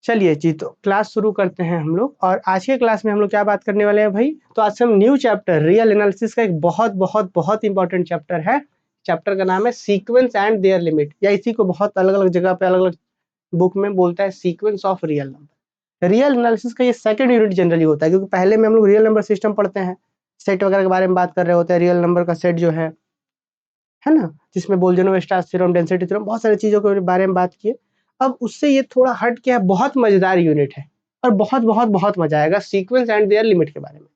चलिए जी, तो क्लास शुरू करते हैं हम लोग। और आज के क्लास में हम लोग क्या बात करने वाले हैं भाई? तो आज हम न्यू चैप्टर रियल एनालिसिस का एक बहुत बहुत बहुत इंपॉर्टेंट चैप्टर है। चैप्टर का नाम है सीक्वेंस एंड देयर लिमिट, या इसी को बहुत अलग अलग जगह पे अलग अलग बुक में बोलता है sequence of real number. Real analysis का ये सेकंड यूनिट जनरली होता है, क्योंकि पहले में हम लोग रियल नंबर सिस्टम पढ़ते हैं, सेट वगैरह के बारे में बात कर रहे होते हैं। रियल नंबर का सेट जो है ना, जिसमें बोल्जनो-वेस्टास थ्योरम, डेंसिटी थ्योरम, बहुत सारी चीजों के बारे में बात किए। अब उससे ये थोड़ा हट के है, बहुत मजेदार यूनिट है और बहुत बहुत बहुत मजा आएगा सीक्वेंस एंड देयर लिमिट के बारे में।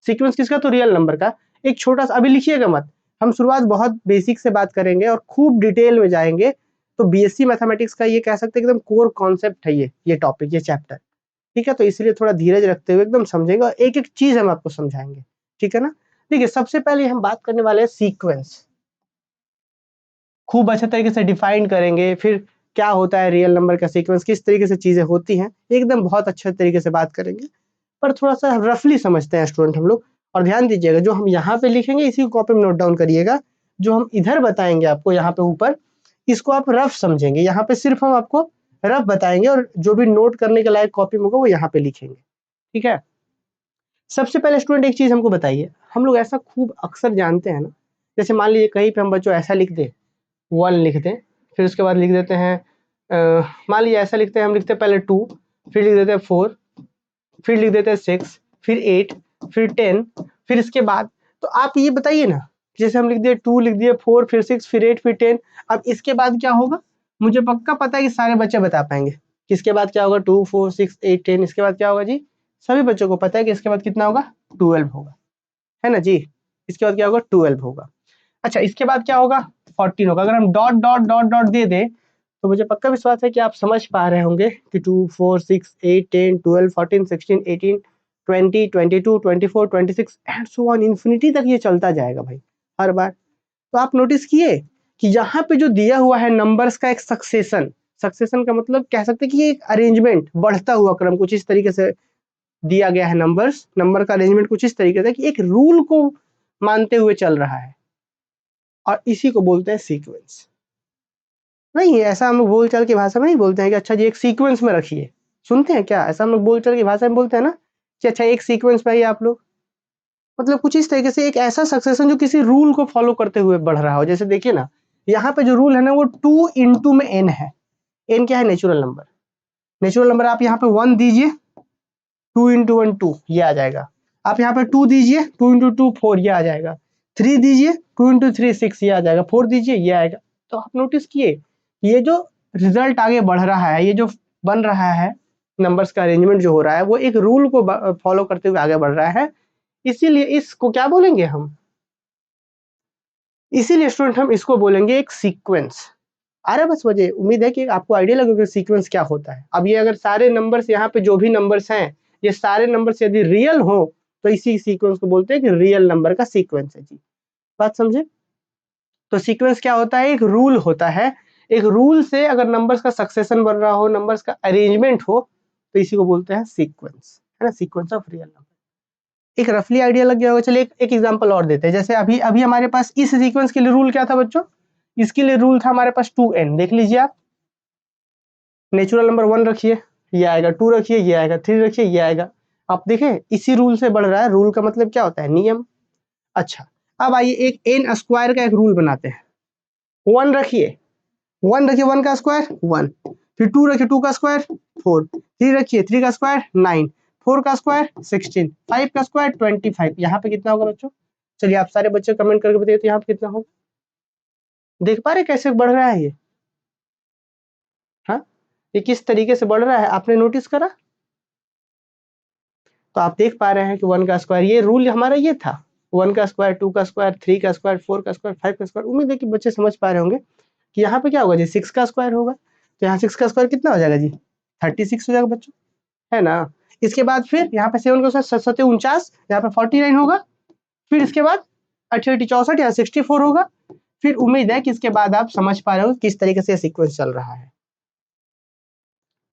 सीक्वेंस किसका? तो रियल नंबर का। एक छोटा सा, अभी लिखिएगा मत, हम शुरुआत बहुत बेसिक से बात करेंगे और खूब डिटेल में जाएंगे। तो बीएससी मैथमेटिक्स का ये कह सकते हैं एकदम कोर कॉन्सेप्ट है ये टॉपिक, ये चैप्टर। ठीक है, तो इसलिए थोड़ा धीरज रखते हुए एकदम समझेंगे और एक एक चीज हम आपको समझाएंगे। ठीक है ना? देखिए, सबसे पहले हम बात करने वाले हैं सीक्वेंस। खूब अच्छे तरीके से डिफाइन करेंगे, फिर क्या होता है रियल नंबर का सीक्वेंस, किस तरीके से चीजें होती हैं, एकदम बहुत अच्छे तरीके से बात करेंगे। पर थोड़ा सा रफली समझते हैं स्टूडेंट हम लोग। और ध्यान दीजिएगा, जो हम यहाँ पे लिखेंगे इसी को कॉपी में नोट डाउन करिएगा। जो हम इधर बताएंगे आपको यहाँ पे ऊपर, इसको आप रफ समझेंगे। यहाँ पे सिर्फ हम आपको रफ बताएंगे और जो भी नोट करने के लायक कॉपी में होगा वो यहाँ पे लिखेंगे। ठीक है? सबसे पहले स्टूडेंट एक चीज हमको बताइए, हम लोग ऐसा खूब अक्सर जानते हैं ना, जैसे मान लीजिए कहीं पे हम बच्चों ऐसा लिख दे, 1 लिख दें, फिर उसके बाद लिख देते हैं मान लीजिए ऐसा लिखते हैं, हम लिखते हैं पहले 2, फिर लिख देते हैं 4, फिर लिख देते हैं 6, फिर 8, फिर 10, फिर इसके बाद तो आप ये बताइए ना, जैसे हम लिख दिए 2, लिख दिए 4, फिर 6, फिर 8, फिर 10, अब इसके बाद क्या होगा? मुझे पक्का पता है कि सारे बच्चे बता पाएंगे कि इसके बाद क्या होगा। 2, 4, 6, 8, 10, इसके बाद क्या होगा जी? सभी बच्चों को पता है कि इसके बाद कितना होगा? 12 होगा, है ना जी? इसके बाद क्या होगा? 12 होगा। अच्छा, इसके बाद क्या होगा? 14 होगा। अगर हम डॉट डॉट डॉट डॉट दे दें तो मुझे पक्का विश्वास है कि आप समझ पा रहे होंगे कि 2, 4, 6, 8, 10, 12, 14, 16, 18, 20, 22, 24, 26 एंड सो ऑन इन्फिनिटी तक ये चलता जाएगा भाई, हर बार। तो आप नोटिस किए कि यहाँ पे जो दिया हुआ है नंबर्स का एक सक्सेशन, सक्सेशन का मतलब कह सकते हैं कि ये एक अरेंजमेंट, बढ़ता हुआ क्रम कुछ इस तरीके से दिया गया है। नंबर का अरेंजमेंट कुछ इस तरीके से कि एक रूल को मानते हुए चल रहा है, और इसी को बोलते हैं सीक्वेंस। नहीं, ऐसा हम लोग बोलचाल की भाषा में नहीं बोलते हैं कि अच्छा जी एक सीक्वेंस में रखिए। सुनते हैं क्या? ऐसा हम लोग बोलचाल की भाषा में बोलते हैं ना कि अच्छा एक सीक्वेंस में ही आप लोग, मतलब कुछ इस तरीके से एक ऐसा सक्सेशन जो किसी रूल को फॉलो करते हुए बढ़ रहा हो। जैसे देखिए ना, यहाँ पे जो रूल है ना वो 2 इंटू में n है। n क्या है? Natural number. नेचुरल नंबर आप यहाँ पे 1 दीजिए, 2 इंटू 1 2, ये आ जाएगा। आप यहाँ पे 2 दीजिए, 2 इंटू 2 4, ये आ जाएगा। 3 दीजिए, 2 इंटू 3 6, ये आ जाएगा। 4 दीजिए, ये आएगा। तो आप नोटिस किए ये जो रिजल्ट आगे बढ़ रहा है, ये जो बन रहा है, नंबर्स का अरेंजमेंट जो हो रहा है वो एक रूल को फॉलो करते हुए आगे बढ़ रहा है। इसीलिए इसको क्या बोलेंगे हम? इसीलिए स्टूडेंट हम इसको बोलेंगे एक सीक्वेंस। अरे बस मुझे उम्मीद है कि आपको आइडिया लगेगा सीक्वेंस क्या होता है। अब ये अगर सारे नंबर्स, यहाँ पे जो भी नंबर्स हैं, ये सारे नंबर्स यदि रियल हो तो इसी सीक्वेंस को बोलते हैं कि रियल नंबर का सीक्वेंस है जी। बात समझे? तो सीक्वेंस क्या होता है? एक रूल होता है। एक रूल से अगर नंबर्स का सक्सेशन बन रहा हो, नंबर्स का अरेंजमेंट हो, तो इसी को बोलते हैं सीक्वेंस, है ना? Sequence of real number. एक रफली आइडिया लग गया होगा। चलिए एक एग्जांपल और देते हैं। जैसे अभी अभी हमारे पास इस सीक्वेंस के लिए रूल क्या था बच्चों? इसके लिए रूल था हमारे पास 2n। देख लीजिए आप, नेचुरल नंबर 1 रखिए, ये आएगा। 2 रखिए, ये आएगा। 3 रखिए, ये आएगा। आप देखें इसी रूल से बढ़ रहा है। रूल का मतलब क्या होता है? नियम। अच्छा, अब आइए एक n स्क्वायर का एक रूल बनाते हैं। 1 रखिए, 1 रखिए, 1 का स्क्वायर 1, फिर 2 रखिए, 2 का स्क्वायर 4, 3 रखिए, 3 का स्क्वायर 9, 4 का स्क्वायर 16, 5 का स्क्वायर 25। यहाँ पे कितना होगा बच्चों? चलिए आप सारे बच्चे कमेंट करके बताइए तो यहाँ पे कितना होगा? देख पा रहे कैसे बढ़ रहा है ये? हाँ, ये किस तरीके से बढ़ रहा है, आपने नोटिस करा? तो आप देख पा रहे हैं कि 1 का स्क्वायर, ये रूल हमारा ये था। 1 का स्क्वायर, 2 का स्क्वायर, 3 का स्क्वायर, 4 का स्क्वायर, 5 का स्क्वायर। उम्मीद है कि बच्चे समझ पा रहे होंगे कि यहाँ पे क्या होगा जी? 6 का स्क्वायर होगा। तो यहाँ 6 का स्क्वायर कितना हो जाएगा जी? 36 हो जाएगा बच्चों, है ना? इसके बाद फिर यहाँ पे 7 का 7 49, यहाँ पे 49 होगा। फिर इसके बाद 68 64, यहाँ 64 होगा। फिर उम्मीद है कि इसके बाद आप समझ पा रहे हो किस तरीके से सीक्वेंस चल रहा है।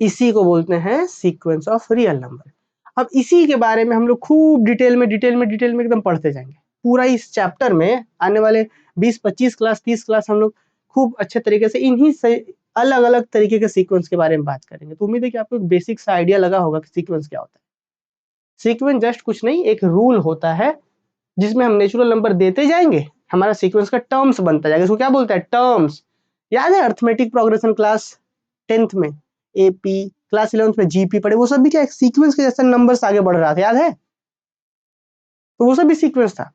इसी को बोलते हैं सीक्वेंस ऑफ रियल नंबर। अब इसी के बारे में हम लोग खूब डिटेल में एकदम पढ़ते जाएंगे। पूरा इस चैप्टर में आने वाले 20 25 क्लास 30 क्लास हम लोग खूब अच्छे तरीके से इन्हीं से अलग अलग तरीके के सीक्वेंस के बारे में बात करेंगे। तो उम्मीद है कि आपको एक बेसिक सा आइडिया लगा होगा कि सीक्वेंस क्या होता है। सीक्वेंस जस्ट कुछ नहीं, एक रूल होता है जिसमें हम नेचुरल नंबर देते जाएंगे, हमारा सीक्वेंस का टर्म्स बनता जाएगा। इसको क्या बोलते हैं? टर्म्स। याद है अर्थमेटिक प्रोग्रेशन क्लास 10th में, एपी क्लास 11th में जीपी पढ़े, वो सब भी क्या एक सीक्वेंस के जैसा नंबर्स आगे बढ़ रहा था, याद है? तो वो सब भी सीक्वेंस था।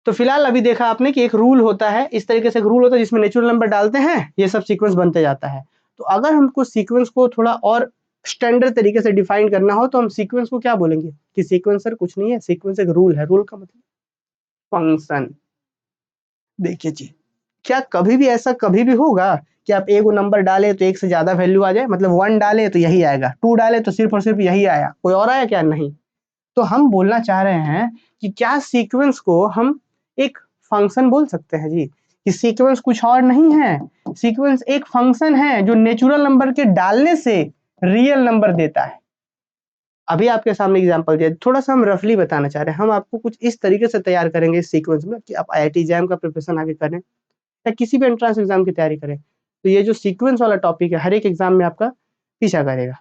तो फिलहाल अभी देखा आपने कि एक रूल होता है, इस तरीके से एक रूल होता है जिसमें नेचुरल नंबर डालते हैं, ये सब सीक्वेंस बनते जाता है। तो अगर हमको सीक्वेंस को थोड़ा और स्टैंडर्ड तरीके से डिफाइन करना हो तो हम सीक्वेंस को क्या बोलेंगे कि सीक्वेंस सर कुछ नहीं है, सीक्वेंस एक रूल है। रूल का मतलब फंक्शन। देखिए जी, क्या कभी भी ऐसा कभी भी होगा कि आप एक नंबर डाले तो एक से ज्यादा वैल्यू आ जाए? मतलब 1 डाले तो यही आएगा, 2 डाले तो सिर्फ और सिर्फ यही आया, कोई और आया क्या? नहीं। तो हम बोलना चाह रहे हैं कि क्या सीक्वेंस को हम एक फंक्शन बोल सकते हैं जी? कि सीक्वेंस कुछ और नहीं है, सीक्वेंस एक फंक्शन है जो नेचुरल नंबर के डालने से रियल नंबर देता है। अभी आपके सामने एग्जांपल दिया, थोड़ा सा हम रफली बताना चाह रहे हैं। हम आपको कुछ इस तरीके से तैयार करेंगे इस सीक्वेंस में कि आप आईआईटी एग्जाम का प्रिपरेशन आगे करें या किसी भी एंट्रेंस एग्जाम की तैयारी करें, तो ये जो सीक्वेंस वाला टॉपिक है हर एक एग्जाम में आपका पीछा करेगा।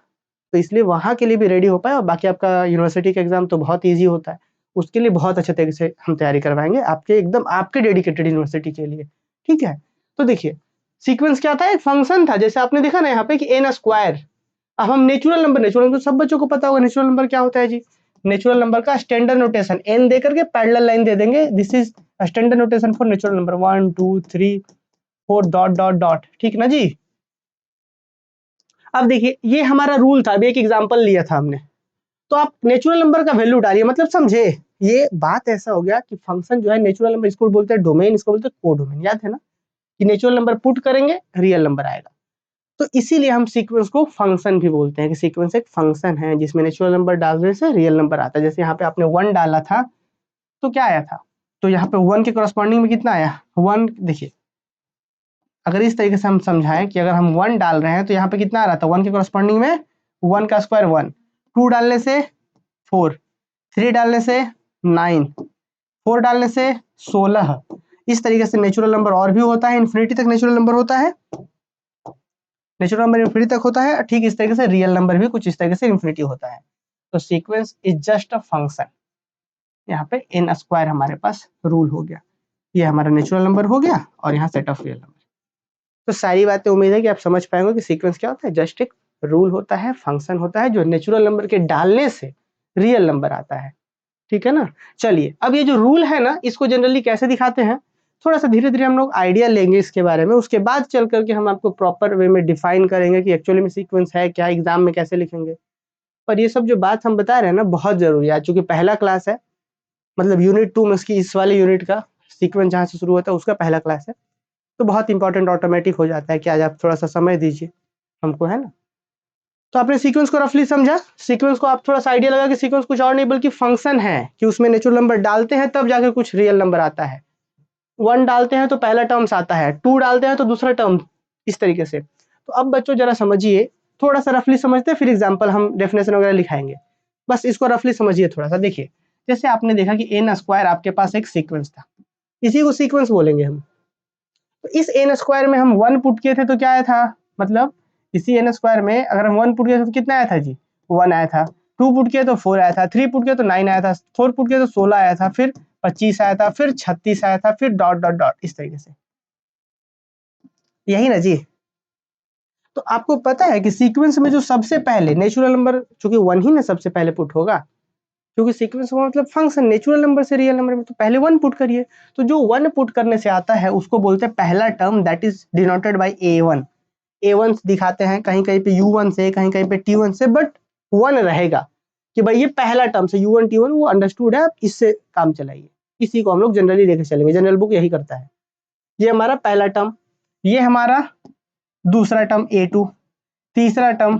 तो इसलिए वहाँ के लिए भी रेडी हो पाए, और बाकी आपका यूनिवर्सिटी का एग्जाम तो बहुत ईजी होता है, उसके लिए बहुत अच्छे तरीके से हम तैयारी करवाएंगे आपके, एकदम आपके डेडिकेटेड यूनिवर्सिटी के लिए। ठीक है, तो देखिए सीक्वेंस क्या था? एक फंक्शन था, जैसे आपने देखा ना यहाँ पे कि एन स्क्वायर। अब हम नेचुरल नंबर सब बच्चों को पता होगा नेचुरल नंबर क्या होता है जी। नेचुरल नंबर का स्टैंडर्ड नोटेशन एन दे करके पैरेलल लाइन दे देंगे, this is standard notation for natural number 1 2 3 4 dot dot dot. ठीक ना जी? अब देखिए ये हमारा रूल था, अभी एक एग्जांपल लिया था हमने। तो आप नेचुरल नंबर का वैल्यू डालिए, मतलब समझे? ये बात ऐसा हो गया कि फंक्शन जो है नेचुरल नंबर, इसको बोलते हैं डोमेन, इसको बोलते हैं कोडोमेन। याद है ना कि नेचुरल नंबर पुट करेंगे रियल नंबर आएगा। तो इसीलिए हम सीक्वेंस को फंक्शन भी बोलते हैं कि सीक्वेंस एक फंक्शन है जिसमें नेचुरल नंबर डालने से रियल नंबर आता है। जैसे यहाँ पे आपने 1 डाला था तो क्या आया था? तो यहाँ पे 1 के करस्पॉन्डिंग में कितना आया? 1। देखिए अगर इस तरीके से हम समझाएं कि अगर हम 1 डाल रहे हैं तो यहाँ पे कितना आ रहा था? 1 के करस्पॉन्डिंग में 1 का स्क्वायर 1, 2 डालने से 4, 3 डालने से 9, 4 डालने से 16। इस तरीके से नेचुरल नंबर और भी होता है, इन्फिनिटी तक नेचुरल नंबर होता है, नेचुरल नंबर इन्फिनिटी तक होता है। ठीक इस तरीके से रियल नंबर भी कुछ इस तरीके से इन्फिनिटी होता है। तो sequence is just a function. यहाँ पे एन स्क्वायर हमारे पास रूल हो गया, ये हमारा नेचुरल नंबर हो गया और यहाँ सेट ऑफ रियल नंबर। तो सारी बातें उम्मीद है कि आप समझ पाएंगे कि सीक्वेंस क्या होता है। जस्ट एक रूल होता है, फंक्शन होता है जो नेचुरल नंबर के डालने से रियल नंबर आता है। ठीक है ना? चलिए अब ये जो रूल है ना, इसको जनरली कैसे दिखाते हैं, थोड़ा सा धीरे धीरे हम लोग आइडिया लेंगे इसके बारे में, उसके बाद चल करके हम आपको प्रॉपर वे में डिफाइन करेंगे कि एक्चुअली में सीक्वेंस है क्या, एग्जाम में कैसे लिखेंगे। पर ये सब जो बात हम बता रहे हैं ना बहुत जरूरी है, चूंकि पहला क्लास है, मतलब यूनिट 2 में उसकी इस वाले यूनिट का सीक्वेंस जहाँ से शुरू होता है उसका पहला क्लास है, तो बहुत इंपॉर्टेंट ऑटोमेटिक हो जाता है कि आज आप थोड़ा सा समय दीजिए हमको, है ना? तो आपने सीक्वेंस को रफली समझा, सीक्वेंस को आप थोड़ा सा आइडिया लगा कि सीक्वेंस कुछ और नहीं बल्कि फंक्शन है, कि उसमें नेचुरल नंबर डालते हैं तब जाके कुछ रियल नंबर आता है। 1 डालते हैं तो पहला टर्म्स आता है, 2 डालते हैं तो दूसरा टर्म, इस तरीके से। तो अब बच्चों जरा समझिए, थोड़ा सा रफली समझते हैं फिर एग्जाम्पल हम डेफिनेशन वगैरह लिखाएंगे। बस इसको रफली समझिए थोड़ा सा। देखिए जैसे आपने देखा कि एन स्क्वायर आपके पास एक सीक्वेंस था, इसी को सीक्वेंस बोलेंगे हम। तो इस एन स्क्वायर में हम 1 पुट किए थे तो क्या आया था? मतलब इसी एन स्क्वायर में अगर हम 1 पुट किए तो कितना आया था जी? 1 आया था। 2 पुट किए तो 4 आया था, 3 पुट किए तो 9 आया था, 4 पुट किए तो 16 आया था, फिर 25 आया था, फिर 36 आया था, फिर डॉट डॉट डॉट, इस तरीके से। यही ना जी? तो आपको पता है कि सीक्वेंस में जो सबसे पहले नेचुरल नंबर, चूंकि 1 ही ना सबसे पहले पुट होगा, क्योंकि सीक्वेंस का मतलब फंक्शन, नेचुरल नंबर से रियल नंबर में तो पहले 1 पुट करिए। तो जो 1 पुट करने से आता है उसको बोलते हैं पहला term, that is denoted bye A1। A1 दिखाते हैं कहीं कहीं पे U1 से, कहीं कहीं पे T1 से, बट 1 रहेगा कि भाई ये पहला टर्म से U1 T1 वो अंडरस्टूड है, आप इससे काम चलाइए। इसी को हम लोग जनरली लेके चलेंगे, जनरल बुक यही करता है। ये हमारा पहला टर्म, ये हमारा दूसरा टर्म A2, तीसरा टर्म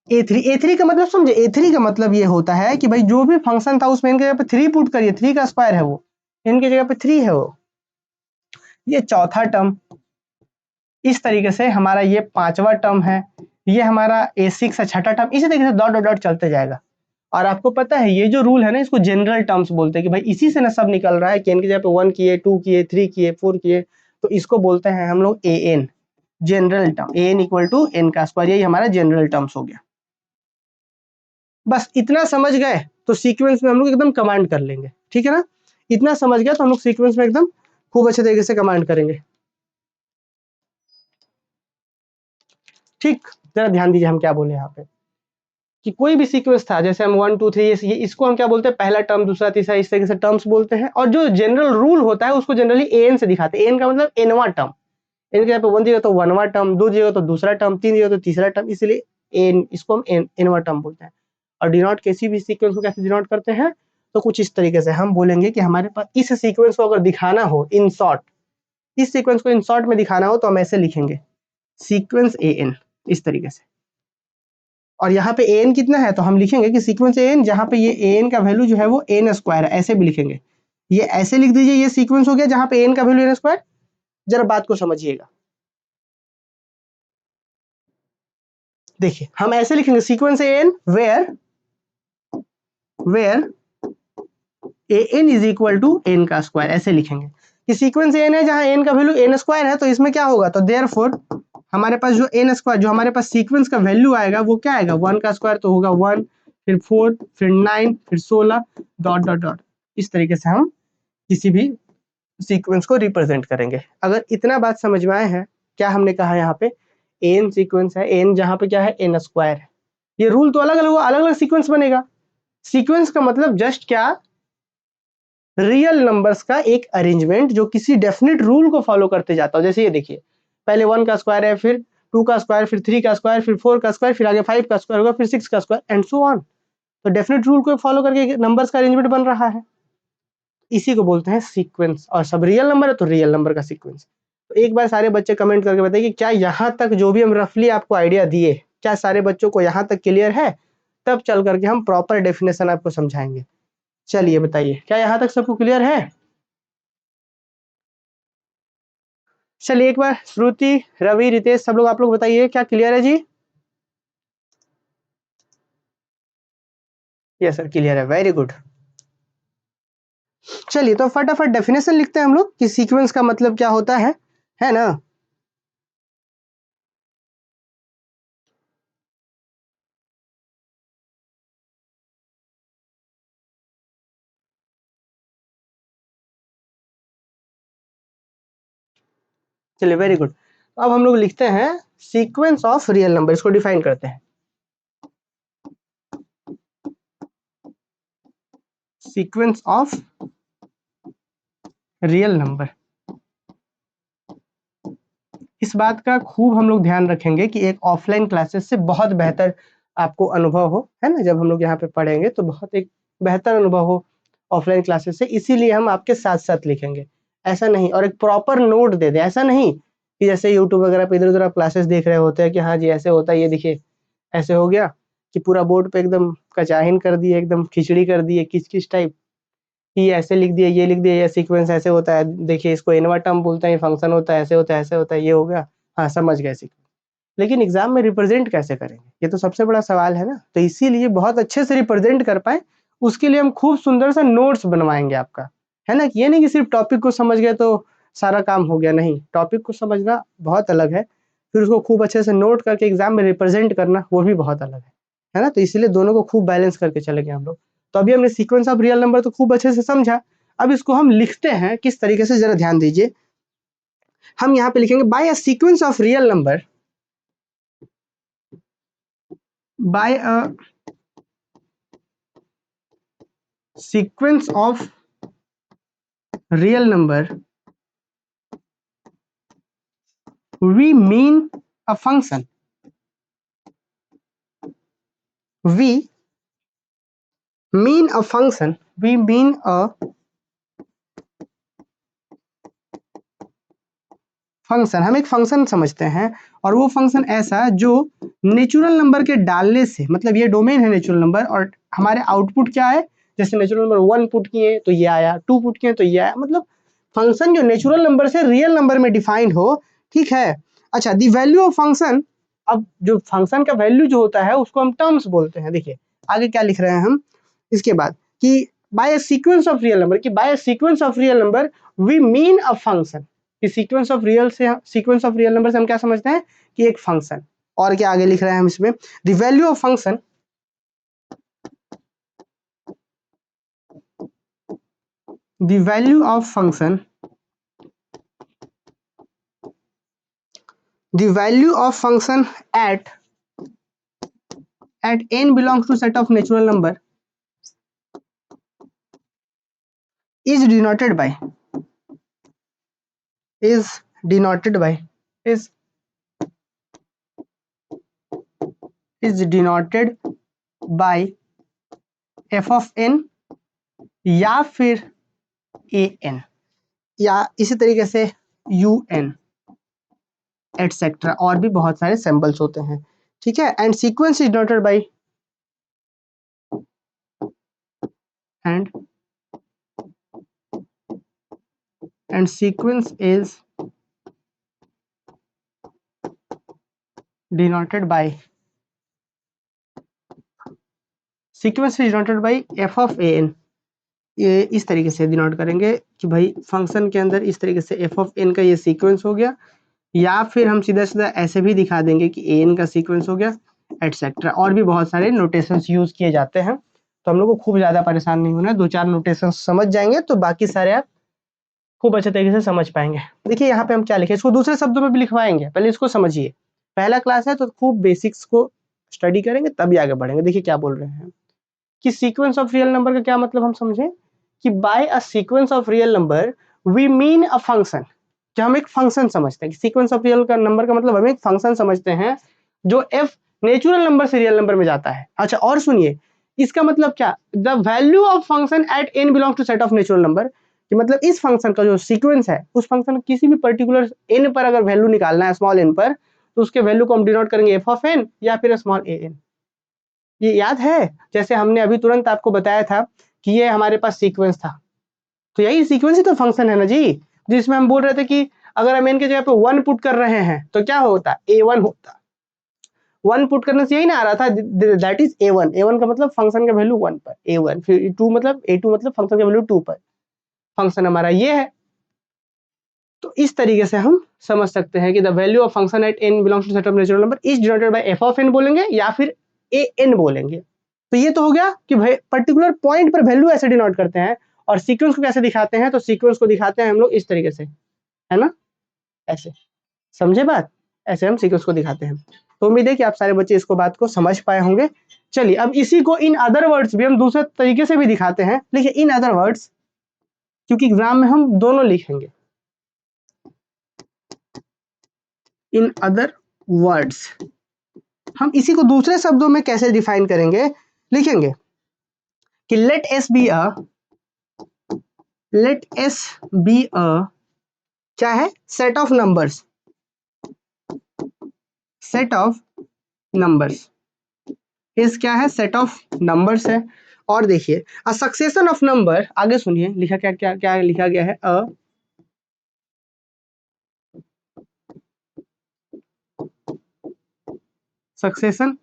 A3। A3 का मतलब समझे? A3 का मतलब ये होता है कि भाई जो भी फंक्शन था उसमें इनके जगह पे 3 पुट करिए, 3 का स्क्वायर है वो, इनके जगह पे 3 है वो। ये चौथा टर्म, इस तरीके से हमारा ये 5वां टर्म है, ये हमारा A6 है, छठा टर्म, इसी तरीके से डॉट डॉट डॉट चलते जाएगा। और आपको पता है ये जो रूल है ना, इसको जनरल टर्म्स बोलते हैं कि भाई इसी से ना सब निकल रहा है कि इनकी जगह पे 1 किए, 2 किए, 3 किए, 4 किए, तो इसको बोलते हैं हम लोग AN। General term an equal to n का स्क्वायर, यही हमारा जनरल टर्म्स हो गया। बस इतना समझ गए तो सीक्वेंस में हम लोग एकदम कमांड कर लेंगे, ठीक है ना। इतना समझ गया तो हम लोग सीक्वेंस में एकदम खूब अच्छे तरीके से कमांड करेंगे। ठीक, जरा ध्यान दीजिए हम क्या बोले यहाँ पे कि कोई भी सीक्वेंस था, जैसे हम 1 2 3 ये इसको हम क्या बोलते हैं, पहला टर्म दूसरा तीसरा, इस तरीके से टर्म्स बोलते हैं। और जो जनरल रूल होता है उसको जनरली an से दिखाते हैं। an का मतलब nवां टर्म, n के यहाँ पे 1 दिया तो 1वां टर्म, 2 दिया तो दूसरा टर्म, 3 दिया तो तीसरा टर्म, इसलिए n इसको हम nवां टर्म बोलते हैं। और डिनोट किसी भी सीक्वेंस को कैसे डिनोट करते हैं, तो कुछ इस तरीके से हम बोलेंगे कि हमारे पास इस सीक्वेंस को अगर दिखाना हो इन शॉर्ट, इस सीक्वेंस को इन शॉर्ट में दिखाना हो तो हम ऐसे लिखेंगे सीक्वेंस an, इस तरीके से। और यहाँ पे an कितना है तो हम लिखेंगे कि सीक्वेंस an, जहाँ पे ये an का वैल्यू जो है वो n स्क्वायर है, ऐसे भी लिखेंगे। ये ऐसे लिख दीजिए, ये सीक्वेंस हो गया जहाँ पे n का वैल्यू n स्क्वायर। जरा बात को समझिएगा, देखिए हम ऐसे लिखेंगे sequence an where an is equal to n का स्क्वायर, ऐसे लिखेंगे कि सीक्वेंस an है जहाँ n का वैल्यू n स्क्वायर है, तो इसमें क्या होगा, तो देयरफॉर हमारे पास जो n स्क्वायर, जो हमारे पास सीक्वेंस का वैल्यू आएगा वो क्या आएगा, 1 का स्क्वायर तो होगा 1, फिर 4, फिर 9, फिर 16 डॉट डॉट डॉट। इस तरीके से हम किसी भी सीक्वेंस को रिप्रेजेंट करेंगे। अगर इतना बात समझ में आए हैं, क्या हमने कहा यहाँ पे n सीक्वेंस है, n जहाँ पे क्या है n स्क्वायर है। ये रूल तो अलग अलग अलग अलग सीक्वेंस बनेगा। सीक्वेंस का मतलब जस्ट क्या, रियल नंबर्स का एक अरेंजमेंट जो किसी डेफिनेट रूल को फॉलो करते जाता हो। जैसे ये देखिए, पहले 1 का स्क्वायर है, फिर 2 का स्क्वायर, फिर 3 का स्क्वायर, फिर 4 का स्क्वायर, फिर आगे 5 का स्क्वायर होगा, फिर 6 का स्क्वायर एंड सो ऑन। तो डेफिनेट रूल को फॉलो करके नंबर्स का अरेंजमेंट बन रहा है, इसी को बोलते हैं सीक्वेंस। और सब रियल नंबर है तो रियल नंबर का सीक्वेंस। तो एक बार सारे बच्चे कमेंट करके बताइए कि क्या यहाँ तक जो भी हम रफली आपको आइडिया दिए, क्या सारे बच्चों को यहाँ तक क्लियर है, तब चल करके हम प्रॉपर डेफिनेशन आपको समझाएंगे। चलिए बताइए, क्या यहाँ तक सबको क्लियर है। चलिए एक बार श्रुति, रवि, रितेश, सब लोग आप लोग बताइए क्या क्लियर है जी। यस सर क्लियर है, वेरी गुड। चलिए तो फटाफट डेफिनेशन लिखते हैं हम लोग कि सीक्वेंस का मतलब क्या होता है ना। चलिए वेरी गुड। अब हम लोग लिखते हैं सीक्वेंस ऑफ रियल नंबर, इसको डिफाइन करते हैं। सीक्वेंस ऑफ रियल नंबर, इस बात का खूब हम लोग ध्यान रखेंगे कि एक ऑफलाइन क्लासेस से बहुत बेहतर आपको अनुभव हो, है ना। जब हम लोग यहाँ पे पढ़ेंगे तो बहुत एक बेहतर अनुभव हो ऑफलाइन क्लासेस से, इसीलिए हम आपके साथ साथ लिखेंगे, ऐसा नहीं। और एक प्रॉपर नोट दे दे, ऐसा नहीं कि जैसे यूट्यूब वगैरह पे इधर उधर आप क्लासेस देख रहे होते हैं कि हाँ जी ऐसे होता है, ये देखिए ऐसे हो गया, कि पूरा बोर्ड पे एकदम कचाहिन कर दिए, एकदम खिचड़ी कर दिए, किच किच टाइप, कि ऐसे लिख दिए, ये लिख दिए, ये सीक्वेंस ऐसे होता है, देखिए इसको इनवर्ट टर्म बोलते हैं, फंक्शन होता है, ऐसे होता है, ऐसे होता है, ये हो गया, हाँ समझ गए सीक्वेंस। लेकिन एग्जाम में रिप्रेजेंट कैसे करेंगे, ये तो सबसे बड़ा सवाल है ना। तो इसीलिए बहुत अच्छे से रिप्रेजेंट कर पाए उसके लिए हम खूब सुंदर सा नोट्स बनवाएंगे आपका, है ना। ये नहीं कि सिर्फ टॉपिक को समझ गए तो सारा काम हो गया, नहीं, टॉपिक को समझना बहुत अलग है, फिर उसको खूब अच्छे से नोट करके एग्जाम में रिप्रेजेंट करना वो भी बहुत अलग है ना। तो इसीलिए दोनों को खूब बैलेंस करके चलेंगे हम लोग। तो अभी हमने सीक्वेंस ऑफ रियल नंबर तो खूब अच्छे से समझा, अब इसको हम लिखते हैं किस तरीके से, जरा ध्यान दीजिए। हम यहाँ पे लिखेंगे by a sequence of real number, by a sequence of real number we mean a function, we mean a function, we mean a function, हम एक फंक्शन समझते हैं, और वो फंक्शन ऐसा जो नेचुरल नंबर के डालने से, मतलब ये डोमेन है नेचुरल नंबर, और हमारे आउटपुट क्या है, जैसे नेचुरल नंबर 1 पुट किए तो ये आया, 2 पुट किए तो ये आया, मतलब फंक्शन जो नेचुरल नंबर से रियल नंबर में डिफाइंड हो, ठीक है। अच्छा, द वैल्यू ऑफ फंक्शन, अब जो फंक्शन का वैल्यू जो होता है उसको हम टर्म्स बोलते हैं। देखिए आगे क्या लिख रहे हैं हम इसके बाद, कि by a sequence of real number, कि by a sequence of real number we mean a function, कि सीक्वेंस ऑफ रियल नंबर से हम क्या समझते हैं कि एक फंक्शन। और क्या आगे लिख रहे हैं हम इसमें, the value of function the value of function at n belongs to set of natural number is denoted by is denoted by is denoted by f of n या फिर a n या इसी तरीके से u n एटसेट्रा, और भी बहुत सारे सिंबल्स होते हैं, ठीक है। And sequence is denoted bye and sequence is denoted by f of a n। ये इस तरीके से डिनोट करेंगे कि भाई फंक्शन के अंदर इस तरीके से f of n का ये सीक्वेंस हो गया, या फिर हम सीधा सीधा ऐसे भी दिखा देंगे कि a n का सीक्वेंस हो गया एटसेट्रा। और भी बहुत सारे नोटेशंस यूज किए जाते हैं, तो हम लोग को खूब ज्यादा परेशान नहीं होना है, 2-4 नोटेशंस समझ जाएंगे तो बाकी सारे आप खूब अच्छे तरीके से समझ पाएंगे। देखिए यहाँ पे हम क्या लिखे, इसको दूसरे शब्दों में भी लिखवाएंगे, पहले इसको समझिए। पहला क्लास है तो खूब बेसिक्स को स्टडी करेंगे तभी आगे बढ़ेंगे। देखिए क्या बोल रहे हैं कि सीक्वेंस ऑफ रियल नंबर का क्या मतलब हम समझें कि by a sequence of real number we mean a function. जो हम एक फंक्शन समझते हैं कि सीक्वेंस ऑफ रियल का नंबर का मतलब हम एक फंक्शन समझते हैं जो एफ नेचुरल नंबर से रियल नंबर में जाता है। अच्छा और सुनिए, इसका मतलब क्या, the value of function at n belongs to set of natural number, कि मतलब इस फंक्शन का जो सीक्वेंस है उस फंक्शन किसी भी पर्टिकुलर n पर अगर वैल्यू निकालना है स्मॉल n पर, तो उसके वैल्यू को हम डिनोट करेंगे f ऑफ n या फिर स्मॉल a n। ये याद है, जैसे हमने अभी तुरंत आपको बताया था कि ये हमारे पास सीक्वेंस था, तो यही सीक्वेंस ही तो फंक्शन है ना जी, जिसमें हम बोल रहे थे कि अगर हम n के जगह पे 1 पुट कर रहे हैं तो क्या होता, a1 होता। 1 पुट करने से यही ना आ रहा था, दैट इज a1। a1 का मतलब फंक्शन का वैल्यू 1 पर, a1, फिर a2 मतलब फंक्शन का वैल्यू 2 पर, फंक्शन हमारा ये है। तो इस तरीके से हम समझ सकते हैं कि the value of function at n belongs to set of natural number is denoted by f of n बोलेंगे या फिर a n बोलेंगे। तो ये तो हो गया कि भाई पर्टिकुलर पॉइंट पर वैल्यू ऐसे डिनोट करते हैं। और सीक्वेंस को कैसे दिखाते हैं, तो सीक्वेंस को दिखाते हैं हम लोग इस तरीके से, है ना, ऐसे, समझे बात, ऐसे हम सीक्वेंस को दिखाते हैं। तो उम्मीद है कि आप सारे बच्चे इसको बात को समझ पाए होंगे। चलिए अब इसी को इन अदर वर्ड्स भी हम दूसरे तरीके से भी दिखाते हैं, लिखिए इन अदर वर्ड्स, क्योंकि एग्जाम में हम दोनों लिखेंगे। इन अदर वर्ड्स हम इसी को दूसरे शब्दों में कैसे डिफाइन करेंगे, लिखेंगे कि लेट एस बी अ क्या है, सेट ऑफ नंबर्स इस क्या है, सेट ऑफ नंबर्स है। और देखिए अ सक्सेशन ऑफ नंबर, आगे सुनिए लिखा क्या क्या क्या लिखा गया है, अ सक्सेशन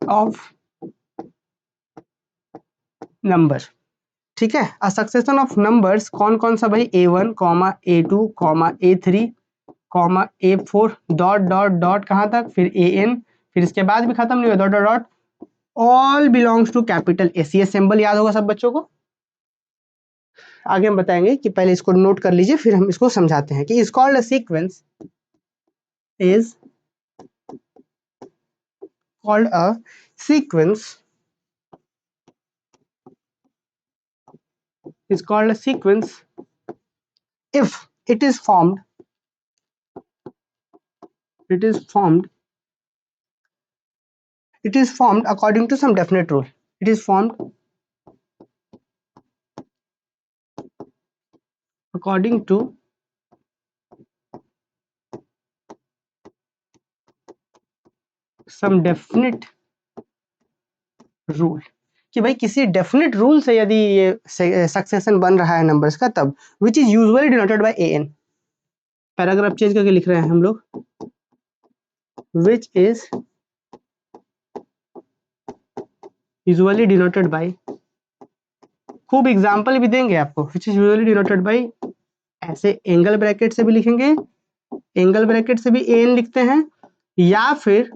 ऑफ नंबर, ठीक है। अ सक्सेशन ऑफ नंबर्स कौन कौन सा भाई, a1 a2 a3 a4 dot dot dot कहाँ तक, फिर an, फिर इसके बाद भी खत्म नहीं हुआ, dot dot dot, all belongs to capital S. ये सिंबल याद होगा सब बच्चों को। आगे हम बताएंगे कि पहले इसको नोट कर लीजिए फिर हम इसको समझाते हैं कि is called a sequence is called a sequence if it is formed according to some definite rule. It is formed according to some definite rule, कि भाई किसी डेफिनेट रूल से यदि ये सक्सेशन बन रहा है नंबर्स का तब, which is usually denoted by an। Paragraph change करके लिख रहे हैं हम लोग, which is usually denoted by, खूब एग्जाम्पल भी देंगे आपको, which is usually denoted by ऐसे एंगल ब्रैकेट से भी लिखेंगे, एंगल ब्रैकेट से भी an लिखते हैं, या फिर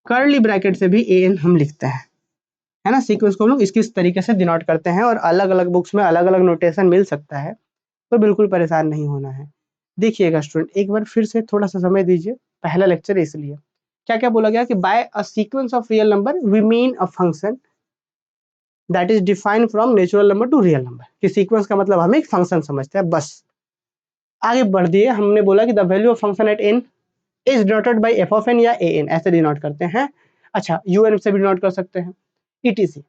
कर्ली ब्रैकेट से भी an हम लिखते हैं, है ना। सीक्वेंस को हम लोग इस तरीके से डिनोट करते हैं, और अलग अलग बुक्स में अलग अलग नोटेशन मिल सकता है, तो बिल्कुल परेशान नहीं होना है। देखिएगा स्टूडेंट, एक बार फिर से थोड़ा सा समय दीजिए, पहला लेक्चर है इसलिए। क्या क्या बोला गया कि by a sequence of real number we mean a function that is defined from natural number to real number, कि सीक्वेंस का मतलब हम एक फंक्शन समझते हैं बस। आगे बढ़ दिए, हमने बोला कि the value of function at n is denoted by f of n या an, ऐसे डिनोट करते हैं। अच्छा, un से भी डिनोट कर सकते हैं, etc,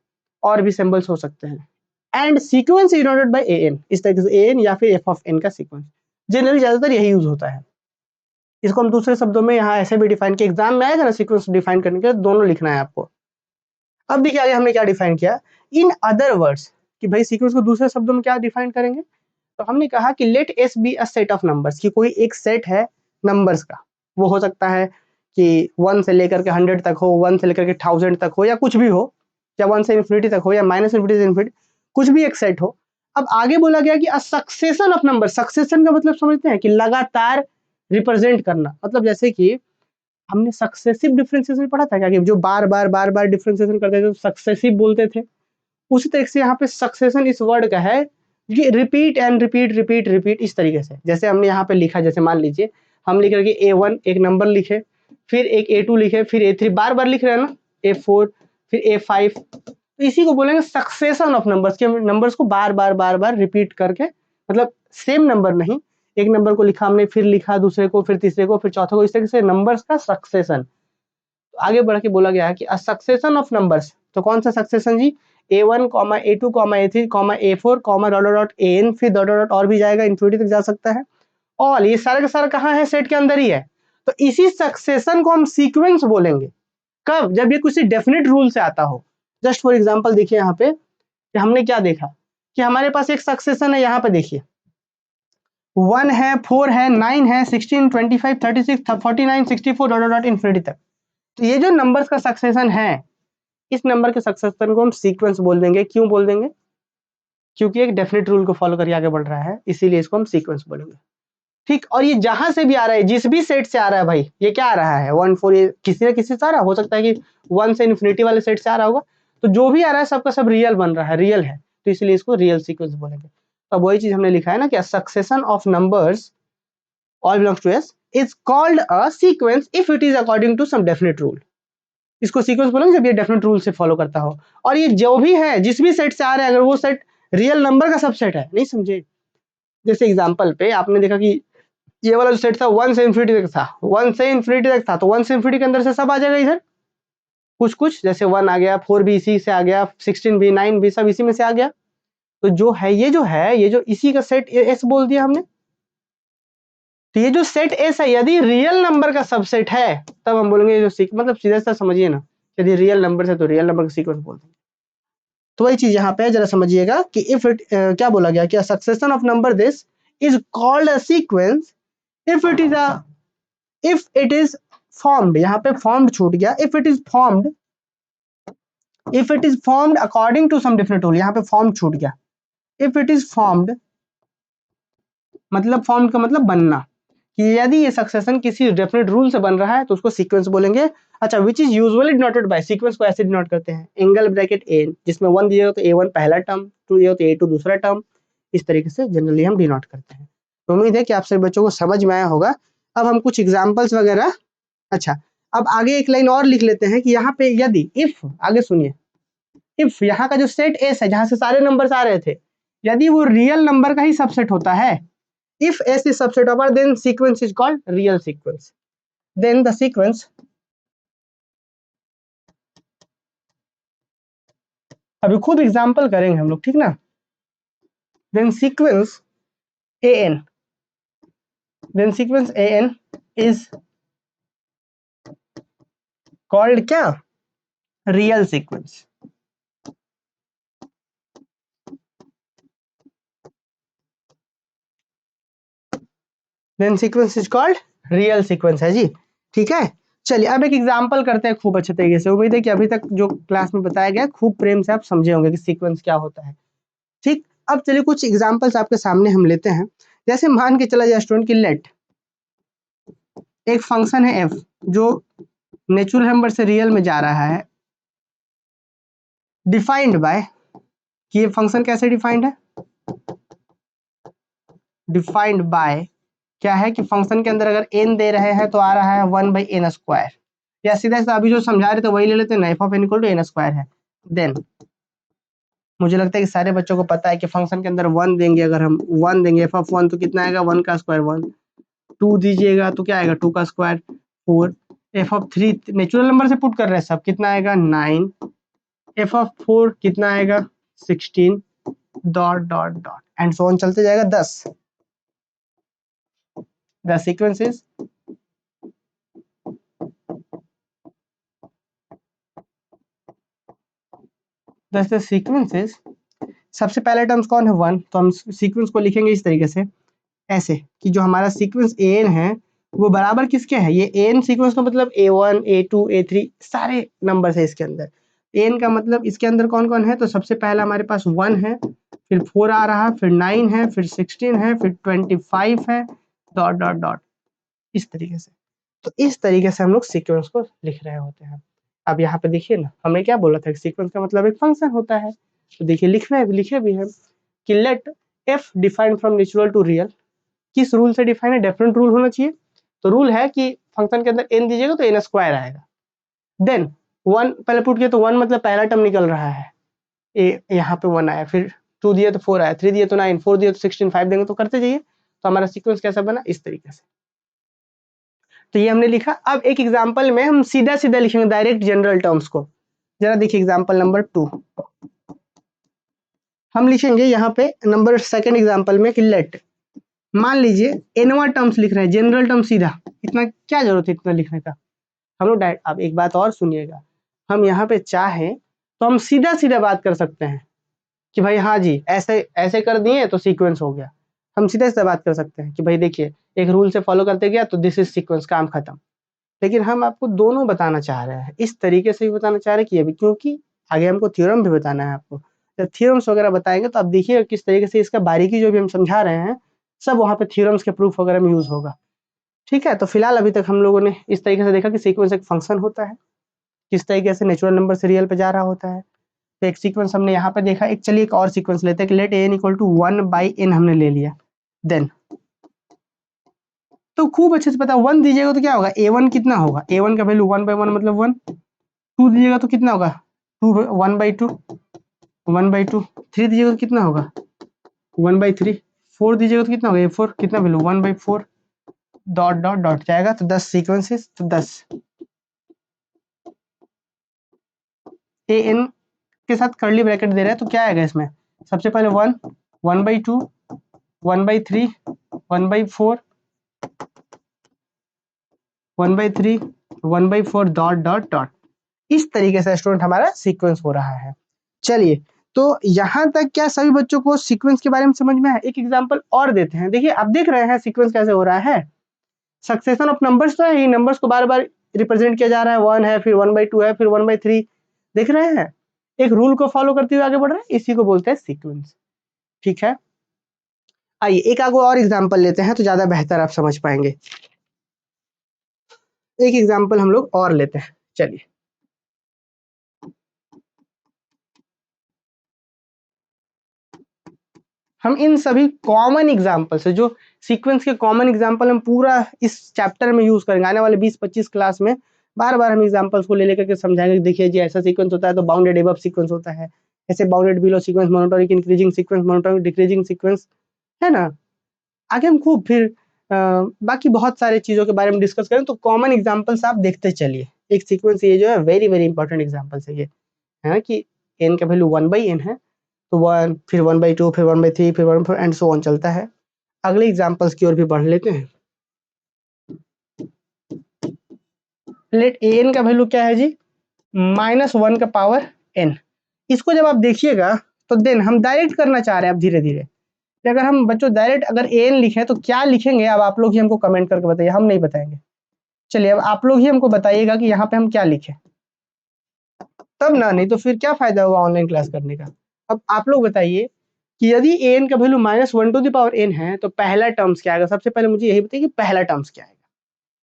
और भी सिंबल्स हो सकते हैं। And sequence is denoted bye an, इस तरीके से an या फिर f of n का सीक्वेंस, जनरली ज्यादातर यही यूज होता है। इसको हम दूसरे शब्दों में यहाँ ऐसे भी डिफाइन किया, एग्जाम में आएगा ना सीक्वेंस डिफाइन करने के, दोनों लिखना है आपको। अब देखिए आगे हमने क्या डिफाइन किया, इन अदर वर्ड्स, कि भाई सीक्वेंस को दूसरे शब्दों में क्या डिफाइन करेंगे, तो हमने कहा कि let S be a set of numbers, कि कोई एक सेट है नंबर्स का, वो हो सकता है कि 1 से लेकर के 100 तक हो, 1 से लेकर के 1000 तक हो, या कुछ भी हो, या 1 से इन्फिनिटी तक हो, या माइनस इन्फिनिटी से इन्फिनिटी, कुछ भी एक सेट हो। अब आगे बोला गया कि अ सक्सेशन ऑफ नंबर, सक्सेशन का मतलब समझते हैं कि लगातार रिप्रेजेंट करना, मतलब जैसे कि हमने सक्सेसिव डिफरेंशिएशन पढ़ा था क्या, कि जो बार बार डिफरेंशिएशन करते थे तो सक्सेसिव बोलते थे। उसी तरीके से यहाँ पे सक्सेशन इस वर्ड का है कि repeat and repeat repeat repeat, इस तरीके से। जैसे हमने यहाँ पे लिखा, जैसे मान लीजिए हम लिख रहे हैं A1 एक नंबर लिखे, फिर एक A2 लिखे, फिर A3, बार बार लिख रहे हैं ना, A4, फिर A5, तो इसी को बोलेंगे सक्सेशन ऑफ नंबर्स, के नंबर्स को बार बार रिपीट करके, मतलब सेम नंबर नहीं, एक नंबर को लिखा हमने, फिर लिखा दूसरे को, फिर तीसरे को, फिर चौथे को, इस तरीके से नंबर्स का सक्सेशन। तो आगे बढ़ के बोला गया है कि अ सक्सेशन ऑफ नंबर्स, तो कौन सा सक्सेशन जी, A1, A2, A3, A4, dot dot AN, फिर डॉट डॉट और भी जाएगा, इन्फिनिटी तक जा सकता है। ऑल, ये सारा का सारा कहाँ है, सेट के अंदर ही है। तो इसी सक्सेशन को हम सीक्वेंस बोलेंगे, कब, जब ये किसी डेफिनेट रूल से आता हो। जस्ट फॉर एग्जांपल देखिए यहाँ पे कि हमने क्या देखा, कि हमारे पास एक सक्सेशन है, यहाँ पे देखिए 1 है, 4 है, 9 है, 16, 25, 36, 49, 64 डॉट डॉट इन्फिनिटी तक। तो ये जो नंबर्स का सक्सेशन है, इस नंबर के सक्सेशन को हम सीक्वेंस बोल देंगे। क्यों बोल देंगे, क्योंकि एक डेफिनेट रूल को फॉलो करके आगे बढ़ रहा है, इसीलिए इसको हम सीक्वेंस बोलेंगे। ठीक, और ये जहां से भी आ रहा है, जिस भी सेट से आ रहा है भाई, ये क्या आ रहा है 1 4, ये किसी न किसी से आ रहा हो सकता है कि 1 से इन्फिनिटी वाले सेट से आ रहा होगा, तो जो भी आ रहा है सबका सब रियल बन रहा है, रियल है, तो इसलिए इसको रियल सीक्वेंस बोलेंगे। तो वही चीज हमने लिखा है ना कि succession of numbers all belongs to S is called a sequence if it is according to some definite rule. इसको सीक्वेंस बोलेंगे जब ये डेफिनेट रूल से फॉलो करता हो, और ये जो भी है, जिस भी सेट से आ रहा है, अगर वो सेट रियल नंबर का सबसेट है, नहीं समझे। जैसे एग्जांपल पे आपने देखा कि ये वाला जो सेट था 1 से इन्फिनिटी तक था, 1 से इन्फिनिटी तक था, तो 1 से इन्फिनिटी के अंदर से सब आ जाएगा इधर, कुछ कुछ जैसे 1 आ गया, 4 भी इसी से आ गया, 16 भी, 9 भी, सब इसी में से आ गया। तो जो है, ये जो इसी का सेट एस बोल दिया हमने, तो ये जो सेट एस है, यदि रियल नंबर का सबसेट है, तब हम बोलेंगे जो मतलब सीधा सा समझिए ना, यदि रियल नंबर है तो रियल नंबर का सीक्वेंस बोल देंगे। तो वही चीज यहाँ पे जरा समझिएगा कि इफ इट क्या बोला गया, कि succession of number this is called a sequence if it is a if it is formed, यहाँ पे फॉर्म्ड छूट गया, if it is formed according to some different rule, यहाँ पे फॉर्म छूट गया। इफ इट इज फॉर्म्ड, मतलब form का मतलब बनना, कि यदि ये सक्सेशन किसी डेफिनेट रूल से बन रहा है तो उसको सीक्वेंस बोलेंगे। अच्छा, which is usually denoted by, sequence को ऐसे डिनोट करते हैं, एंगल ब्रैकेट एन, जिसमें 1 दिया हो तो A1 पहला टर्म, 2 दिया हो तो A2 दूसरा टर्म, इस तरीके से जनरली हम डिनोट करते हैं। तो उम्मीद है कि आप सभी बच्चों को समझ में आया होगा। अब हम कुछ एग्जाम्पल्स वगैरह, अच्छा अब आगे एक लाइन और लिख लेते हैं कि यहाँ पे यदि, इफ, आगे सुनिए, इफ यहाँ का जो सेट एस है, जहां से सारे नंबर्स आ रहे थे, यदि वो रियल नंबर का ही सबसेट होता है, if S is subset of R, then sequence is called real sequence. Then the sequence, अभी खुद एग्जांपल करेंगे हम लोग, ठीक ना। Then sequence AN is called क्या, real sequence. Then sequence is called real sequence है जी, ठीक है। चलिए अब एक एग्जांपल करते हैं खूब अच्छे तरीके से। उम्मीद है कि अभी तक जो क्लास में बताया गया खूब प्रेम से आप समझे होंगे कि सीक्वेंस क्या होता है, ठीक। अब चलिए कुछ एग्जांपल्स आपके सामने हम लेते हैं। जैसे मान के चला जाए स्टूडेंट की लेट एक फंक्शन है f जो नेचुरल नंबर से रियल में जा रहा है, डिफाइंड बाय, कि ये फंक्शन कैसे डिफाइंड है, डिफाइंड बाय क्या है कि फंक्शन के अंदर अगर n दे रहे हैं तो आ रहा है 1/n², या सीधा सीधा अभी जो समझा रहे थे वही ले लेते हैं, f of n equal to n² है। देन मुझे लगता है कि सारे बच्चों को पता है कि फंक्शन के अंदर 1 देंगे, अगर हम 1 देंगे f ऑफ 1 तो कितना आएगा 1 का स्क्वायर 1, 2 दीजिएगा तो क्या आएगा 2 का square 4, f of 3 natural number से पुट कर रहे हैं सब, कितना आएगा 9, f ऑफ 4 कितना आएगा 16, dot dot dot and so on चलते जाएगा 10। The sequence is the sequence is, सबसे पहले टर्म्स कौन है 1, तो हम सीक्वेंस को लिखेंगे इस तरीके से, ऐसे कि जो हमारा सीक्वेंस an है वो बराबर किसके है, ये an सीक्वेंस का मतलब a1 a2 a3 सारे नंबर है इसके अंदर। an का मतलब इसके अंदर कौन कौन है, तो सबसे पहला हमारे पास 1 है, फिर 4 आ रहा, फिर 9 है, फिर 16 है, फिर 25 है, डॉट डॉट डॉट इस तरीके से। तो इस तरीके से हम लोग सीक्वेंस को लिख रहे होते हैं। अब यहाँ पे देखिए ना, हमने क्या बोला था कि सीक्वेंस का मतलब एक फंक्शन होता है, तो देखिए लिखे भी है कि let f defined from natural to real, किस रूल से डिफाइन है, डिफरेंट रूल होना चाहिए। तो रूल है कि फंक्शन के अंदर n दीजिएगा तो n² आएगा। देन 1 पहले पुट किया तो 1 मतलब पहला टर्म निकल रहा है, यहाँ पे 1 आया, फिर 2 दिए तो 4 आया, 3 दिए तो 9, 4 दिए तो 16, 5 देंगे तो करते जाइए। तो हमारा सीक्वेंस कैसा बना, इस तरीके से। तो ये हमने लिखा। अब एक एग्जांपल में हम सीधा सीधा लिखेंगे डायरेक्ट जनरल टर्म्स को। जरा देखिए एग्जांपल नंबर 2 हम लिखेंगे यहाँ पे नंबर सेकंड एग्जांपल में कि लेट, मान लीजिए एनवा टर्म्स लिख रहे हैं, जनरल टर्म सीधा, इतना क्या जरूरत है इतना लिखने का, हम लोग डायरेक्ट। अब एक बात और सुनिएगा, हम यहाँ पे चाहें तो हम सीधा सीधा बात कर सकते हैं कि भाई हाँ जी ऐसे ऐसे कर दिए तो सीक्वेंस हो गया, हम सीधा सीधा बात कर सकते हैं कि भाई देखिए एक रूल से फॉलो करते गया तो दिस इज सीक्वेंस, काम खत्म। लेकिन हम आपको दोनों बताना चाह रहे हैं, इस तरीके से भी बताना चाह रहे हैं कि ये भी, क्योंकि आगे हमको थ्योरम भी बताना है आपको। जब थ्योरम्स वगैरह बताएंगे तो आप देखिएगा किस तरीके से इसका बारीकी जो भी हम समझा रहे हैं सब वहाँ पे थ्योरम्स के प्रूफ वगैरह में यूज होगा। ठीक है, तो फिलहाल अभी तक हम लोगों ने इस तरीके से देखा कि सीक्वेंस एक फंक्शन होता है, किस तरीके से नेचुरल नंबर से रियल पे जा रहा होता है। तो एक सीक्वेंस हमने यहाँ पे देखा। एक चलिए एक और सीक्वेंस लेते हैं कि let an equal to 1/n हमने ले लिया। देन तो खूब अच्छे से पता 1 दीजिएगा तो क्या होगा, a1 कितना होगा, a1 का वैल्यू 1/1 मतलब 1, 2 दीजिएगा तो कितना होगा 2 1/2 1/2, 3 दीजिएगा तो कितना होगा 1/3, 4 दीजिएगा तो कितना होगा a4 कितना वैल्यू 1/4, डॉट डॉट डॉट जाएगा तो 10 सीक्वेंसेस, तो 10 an के साथ कर्ली ब्रैकेट दे रहा है तो क्या आएगा इसमें, सबसे पहले 1 1/2 1/3 1/4 1/3 1/4 डॉट डॉट डॉट इस तरीके से स्टूडेंट हमारा सीक्वेंस हो रहा है। चलिए, तो यहाँ तक क्या सभी बच्चों को सीक्वेंस के बारे में समझ में है। एक एग्जांपल और देते हैं। देखिए आप देख रहे हैं सीक्वेंस कैसे हो रहा है, सक्सेशन ऑफ नंबर्स तो है ही, नंबर्स को बार बार रिप्रेजेंट किया जा रहा है, 1 है फिर 1/2 है फिर 1/3, देख रहे हैं एक रूल को फॉलो करते हुए आगे बढ़ रहे हैं, इसी को बोलते हैं सीक्वेंस। ठीक है, आइए एक आगे और एग्जाम्पल लेते हैं तो ज्यादा बेहतर आप समझ पाएंगे। एक एग्जाम्पल हम लोग और लेते हैं, चलिए हम इन सभी कॉमन एग्जाम्पल से, जो सीक्वेंस के कॉमन एग्जाम्पल हम पूरा इस चैप्टर में यूज करेंगे, आने वाले 20-25 क्लास में बार बार हम एग्जाम्पल्स को ले लेकर के समझाएंगे। देखिए जी ऐसा सीक्वेंस होता है तो बाउंडेड एबव सीक्वेंस होता है, ऐसे bounded below sequence, monotonic increasing sequence, monotonic decreasing sequence, है ना। आगे हम खूब फिर बाकी बहुत सारे चीजों के बारे में डिस्कस करें, तो कॉमन एग्जाम्पल्स आप देखते चलिए। एक सीक्वेंस ये जो है वेरी वेरी इंपॉर्टेंट एग्जाम्पल्स है ये, है ना, कि n का वैल्यू 1/n है तो 1 फिर 1/2 फिर 1/3 फिर 1/4 एंड सो ऑन चलता है। अगले एग्जांपल्स की ओर भी बढ़ लेते हैं। लेट an का वैल्यू क्या है जी, -1 का पावर n। इसको जब आप देखिएगा तो देन हम डायरेक्ट करना चाह रहे हैं अब धीरे धीरे, कि अगर हम बच्चों डायरेक्ट अगर an लिखें तो क्या लिखेंगे, अब आप लोग ही हमको कमेंट करके बताइए, हम नहीं बताएंगे। चलिए अब आप लोग ही हमको बताइएगा कि यहाँ पे हम क्या लिखें, तब ना, नहीं तो फिर क्या फायदा हुआ ऑनलाइन क्लास करने का। अब आप लोग बताइए कि यदि an का value -1 to the power n है तो पहला टर्म्स क्या आएगा। सबसे पहले मुझे यही बताइए कि पहला टर्म्स क्या आएगा।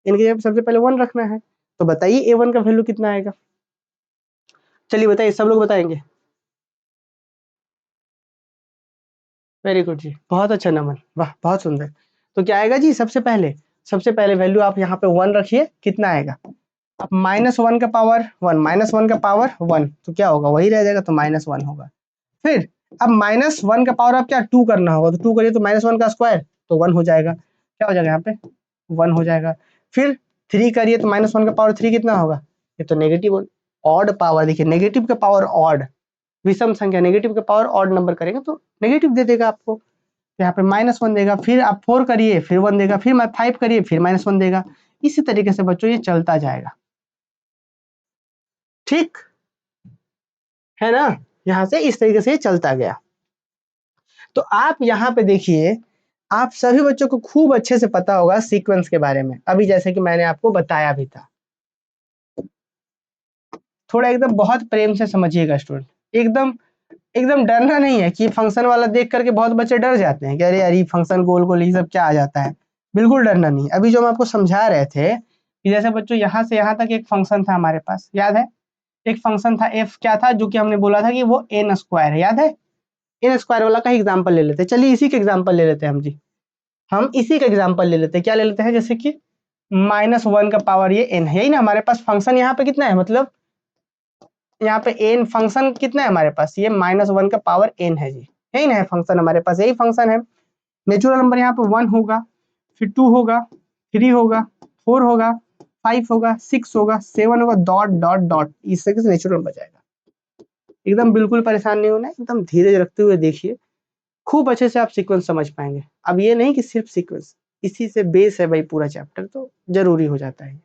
n की जगह पे सबसे पहले 1 रखना है, तो बताइए a1 का वैल्यू कितना आएगा। चलिए बताइए, सब लोग बताएंगे। वेरी गुड जी, बहुत अच्छा नमन, वाह बहुत सुंदर। तो क्या आएगा जी, सबसे पहले वैल्यू आप यहाँ पे 1 रखिए, कितना आएगा। अब -1 का पावर 1, -1 का पावर 1, तो क्या होगा, वही रह जाएगा, तो -1 होगा। फिर अब -1 का पावर आप क्या 2 करना होगा, तो 2 करिए तो -1 का स्क्वायर, तो 1 हो जाएगा। क्या हो जाएगा यहाँ पे, 1 हो जाएगा। फिर 3 करिए तो -1 का पावर 3 कितना होगा, ये तो नेगेटिव ऑड पावर, देखिए नेगेटिव का पावर ऑड, विषम संख्या नेगेटिव का पावर ऑड नंबर करेगा तो नेगेटिव दे देगा आपको, तो यहाँ पे -1 देगा। फिर आप 4 करिए फिर 1 देगा, फिर 5 करिए फिर -1 देगा। इसी तरीके से बच्चों ये चलता जाएगा, ठीक है ना। यहाँ से इस तरीके से ये चलता गया। तो आप यहाँ पे देखिए, आप सभी बच्चों को खूब अच्छे से पता होगा सीक्वेंस के बारे में, अभी जैसे कि मैंने आपको बताया भी था। थोड़ा एकदम बहुत प्रेम से समझिएगा स्टूडेंट, एकदम एकदम डरना नहीं है कि फंक्शन वाला देख करके बहुत बच्चे डर जाते हैं कि अरे यार ये फंक्शन गोल गोल ये सब क्या आ जाता है। बिल्कुल डरना नहीं। अभी जो हम आपको समझा रहे थे कि जैसे बच्चों यहाँ से यहाँ तक एक फंक्शन था हमारे पास, याद है, एक फंक्शन था एफ, क्या था, जो कि हमने बोला था कि वो एन स्क्वायर है, याद है। एन स्क्वायर वाला का एग्जाम्पल ले लेते हैं, चलिए इसी का एग्जाम्पल ले लेते हैं हम जी। हम इसी का एग्जाम्पल ले लेते हैं, क्या ले लेते हैं, जैसे कि -1 का पावर ये एन है, यही ना हमारे पास फंक्शन यहाँ पे कितना है, मतलब यहाँ पे एन फंक्शन कितना है हमारे पास, ये -1 का पावर एन है जी, यही ना है फंक्शन हमारे पास, यही फंक्शन है। नेचुरल नंबर यहाँ पे 1 होगा, फिर 2 होगा, 3 होगा, 4 होगा, 5 होगा, 6 होगा, 7 होगा, डॉट डॉट डॉट, इस तरीके से नेचुरल नंबर जाएगा। एकदम बिल्कुल परेशान नहीं होना है, एकदम धीरे रखते हुए देखिए, खूब अच्छे से आप सीक्वेंस समझ पाएंगे। अब ये नहीं कि सिर्फ सीक्वेंस, इसी से बेस है भाई पूरा चैप्टर, तो जरूरी हो जाता है।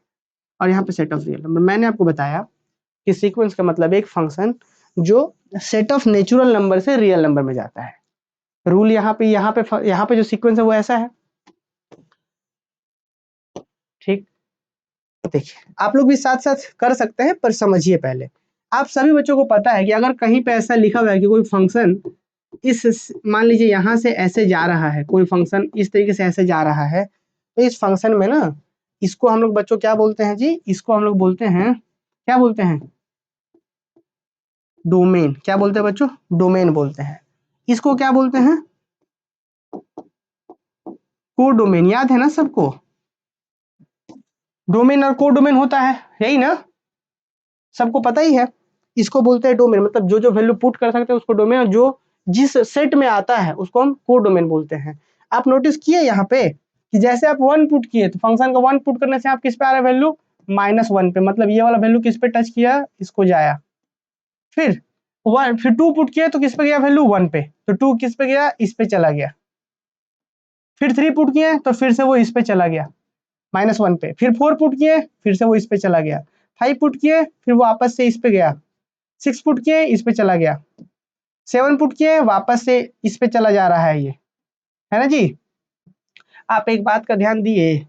और यहाँ पे सेट ऑफ रियल नंबर, मैंने आपको बताया कि सीक्वेंस का मतलब एक फंक्शन जो सेट ऑफ नेचुरल नंबर से रियल नंबर में जाता है। रूल यहाँ पे जो सीक्वेंस है वो ऐसा है, ठीक। देखिए आप लोग भी साथ साथ कर सकते हैं, पर समझिए पहले। आप सभी बच्चों को पता है कि अगर कहीं पे ऐसा लिखा हुआ है कि कोई फंक्शन इस, मान लीजिए यहाँ से ऐसे जा रहा है, कोई फंक्शन इस तरीके से ऐसे जा रहा है, तो इस फंक्शन में ना, इसको हम लोग बच्चों क्या बोलते हैं जी, इसको हम लोग बोलते हैं, क्या बोलते हैं, डोमेन। क्या बोलते हैं बच्चों, डोमेन बोलते हैं। इसको क्या बोलते हैं, कोडोमेन, याद है ना सबको, डोमेन और कोडोमेन होता है, यही ना, सबको पता ही है। इसको बोलते हैं डोमेन, मतलब जो जो वैल्यू पुट कर सकते हैं उसको डोमेन, और जो जिस सेट में आता है उसको हम कोडोमेन बोलते हैं। आप नोटिस किए यहाँ पे कि जैसे आप 1 पुट किए तो फंक्शन का 1 पुट करने से आप किस पे आ रहा है वैल्यू, -1 पे, मतलब ये वाला वैल्यू किस पे टच किया, इसको जाया। फिर 2 पुट किए तो किस पे गया वैल्यू, 1 पे, तो 2 किस पे गया, इस पे चला गया। फिर 3 पुट किए तो फिर से वो इस पे चला गया, -1 पे। फिर 4 पुट किए, फिर से वो इस पे चला गया। 5 पुट किए, फिर वो वापस से इस पे गया। 6 पुट किए, इस पे चला गया। 7 पुट किए, वापस से इस पे चला जा रहा है, ये है ना जी। आप एक बात का ध्यान दिए,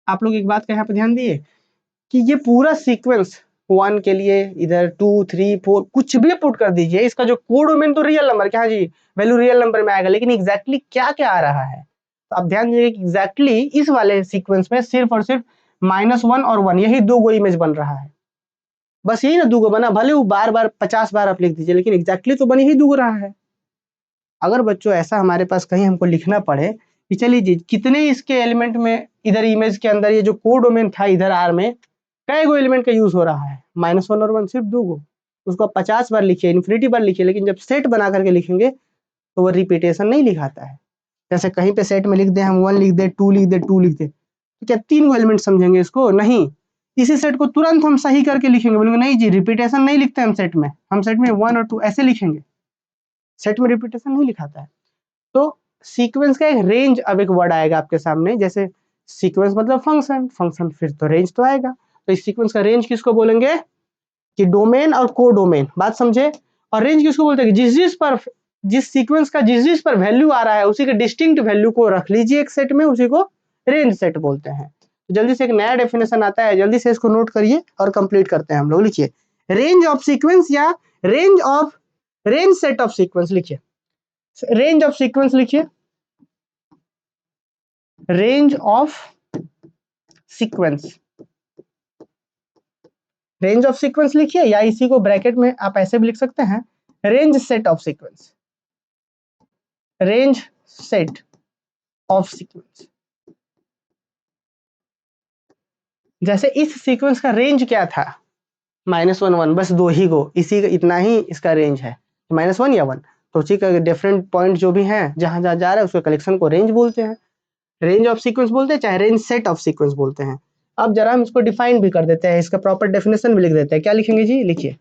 आप लोग एक बात का यहाँ पे ध्यान दिए कि ये पूरा सीक्वेंस 1 के लिए इधर 2 3 4 कुछ भी पुट कर दीजिए, इसका जो कोडोमेन तो रियल नंबर, क्या जी, वैल्यू रियल नंबर में आएगा, लेकिन एग्जैक्टली क्या क्या आ रहा है, तो आप ध्यान दीजिए कि एग्जैक्टली इस वाले सीक्वेंस में सिर्फ और सिर्फ -1 और 1 यही 2 इमेज बन रहा है, बस यही ना 2 बना, भले वो बार बार 50 बार आप लिख दीजिए, लेकिन एग्जैक्टली तो बन ही 2 रहा है। अगर बच्चों ऐसा हमारे पास कहीं हमको लिखना पड़े कि चलिए जी कितने इसके एलिमेंट में, इधर इमेज के अंदर ये जो कोडोमेन था इधर आर में कई गो एलिमेंट का यूज हो रहा है, -1 और 1 सिर्फ 2 गो, उसको 50 बार लिखिए, इन्फिनिटी बार लिखिए, लेकिन जब सेट बना करके लिखेंगे तो वो रिपीटेशन नहीं लिखाता है। जैसे कहीं पे सेट में लिख दे, हम 1 लिख दे, 2 लिख दे, 2 लिख दे, तो क्या 3 गो एलिमेंट समझेंगे इसको, नहीं। इसी सेट को तुरंत हम सही करके लिखेंगे, बोलेंगे नहीं जी रिपीटेशन नहीं लिखते हम सेट में, हम सेट में 1 और 2 ऐसे लिखेंगे, सेट में रिपीटेशन नहीं लिखाता है। तो सीक्वेंस का एक रेंज, अब एक वर्ड आएगा आपके सामने, जैसे सीक्वेंस मतलब फंक्शन, फंक्शन फिर तो रेंज तो आएगा, तो इस सीक्वेंस का रेंज किसको बोलेंगे, कि डोमेन और कोडोमेन, बात समझे। और रेंज किसको बोलते हैं, जिस सीक्वेंस का जिस पर वैल्यू आ रहा है उसी के डिस्टिंक्ट वैल्यू को रख लीजिए एक सेट में, उसी को रेंज सेट बोलते हैं। तो जल्दी से एक नया डेफिनेशन आता है, जल्दी से इसको नोट करिए और कंप्लीट करते हैं हम लोग। लिखिए, रेंज ऑफ सीक्वेंस या range of range set of sequence लिखिए, रेंज ऑफ सीक्वेंस लिखिए, range of sequence, range of sequence लिखिए, या इसी को ब्रैकेट में आप ऐसे भी लिख सकते हैं, range set of sequence, range set of sequence. जैसे इस सीक्वेंस का रेंज क्या था, -1 1, बस दो ही गो, इसी इतना ही इसका रेंज है, -1 या 1। तो उसी का डिफरेंट पॉइंट जो भी है जहां जहां जा रहा है उसके कलेक्शन को रेंज बोलते हैं, रेंज ऑफ सीक्वेंस बोलते हैं, चाहे रेंज सेट ऑफ सीक्वेंस बोलते हैं। अब जरा हम इसको डिफाइन भी कर देते हैं, इसका प्रॉपर डेफिनेशन भी लिख देते हैं। क्या लिखेंगे जी, लिखिए,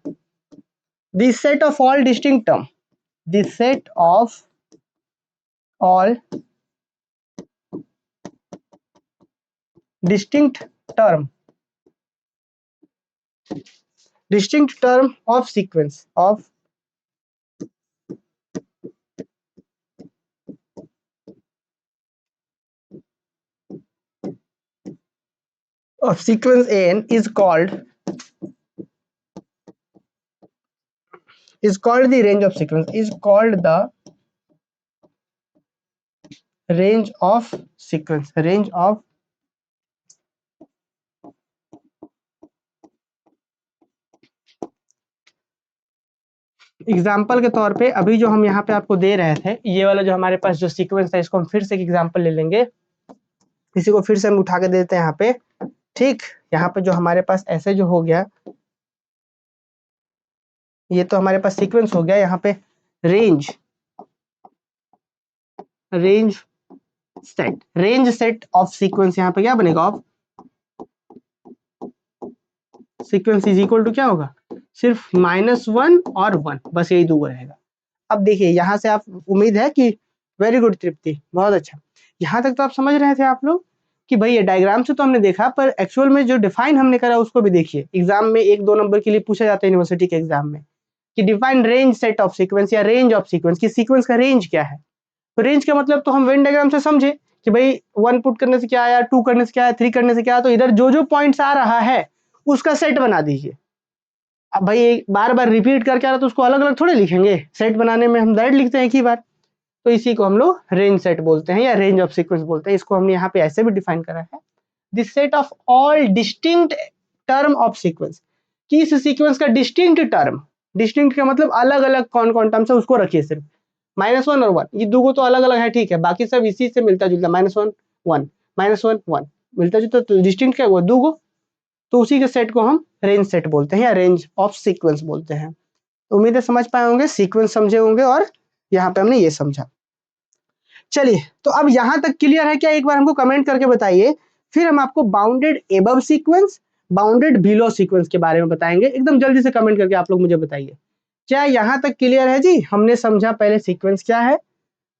the set of all distinct term, the set of all distinct term of sequence of sequence n is called the range of sequence, is called the range of sequence, range of example के तौर पे अभी जो हम यहाँ पे आपको दे रहे थे, ये वाला जो हमारे पास जो सीक्वेंस था, इसको हम फिर से एक एग्जाम्पल ले लेंगे, इसी को फिर से हम उठा के देते हैं यहाँ पे। ठीक, यहाँ पे जो हमारे पास ऐसे जो हो गया, ये तो हमारे पास सीक्वेंस हो गया, यहाँ पे रेंज सेट ऑफ सीक्वेंस, यहाँ पे क्या बनेगा, of sequence is equal to क्या होगा, सिर्फ -1 और 1, बस यही दो रहेगा। अब देखिए यहाँ से आप, उम्मीद है कि वेरी गुड तृप्ति, बहुत अच्छा, यहाँ तक तो आप समझ रहे थे आप लोग कि भाई ये डायग्राम से तो हमने देखा, पर एक्चुअल में जो डिफाइन हमने करा उसको भी देखिए। एग्जाम में 1-2 नंबर के लिए पूछा जाता है यूनिवर्सिटी के एग्जाम में कि define range set of sequence या रेंज ऑफ सीक्वेंस, की सीक्वेंस का रेंज क्या है। तो रेंज का मतलब तो हम वेन डायग्राम से समझे कि भाई 1 पुट करने से क्या आया, 2 करने से क्या आया, 3 करने से क्या आया, तो इधर जो जो पॉइंट्स आ रहा है उसका सेट बना दीजिए। अब भाई बार बार रिपीट करके आ रहा तो उसको अलग अलग थोड़े लिखेंगे, सेट बनाने में हम डायरेक्ट लिखते हैं एक ही बार, तो इसी को हम लोग रेंज सेट बोलते हैं या रेंज ऑफ सीक्वेंस बोलते हैं। इसको हमने यहाँ पे ऐसे भी डिफाइन करा है, the set of all distinct term of sequence, कि इस सीक्वेंस का डिस्टिंक्ट टर्म, डिस्टिंक्ट का मतलब अलग अलग कौन कौन टर्म्स है उसको रखिए, सिर्फ -1 और 1, ये दो तो अलग अलग है, ठीक है, बाकी सब इसी से मिलता जुलता, -1 1 -1 1 मिलता जुलता, तो डिस्टिंक्ट क्या हुआ, दो गो, तो उसी के सेट को हम रेंज सेट बोलते हैं या रेंज ऑफ सीक्वेंस बोलते हैं। उम्मीद है समझ पाए होंगे, सीक्वेंस समझे होंगे, और यहाँ पे हमने ये समझा। चलिए, तो अब यहाँ तक क्लियर है क्या, एक बार हमको कमेंट करके बताइए, फिर हम आपको bounded above sequence, bounded below sequence के बारे में बताएंगे। एकदम जल्दी से कमेंट करके आप लोग मुझे बताइए, क्या यहाँ तक क्लियर है जी। हमने समझा पहले सीक्वेंस क्या है,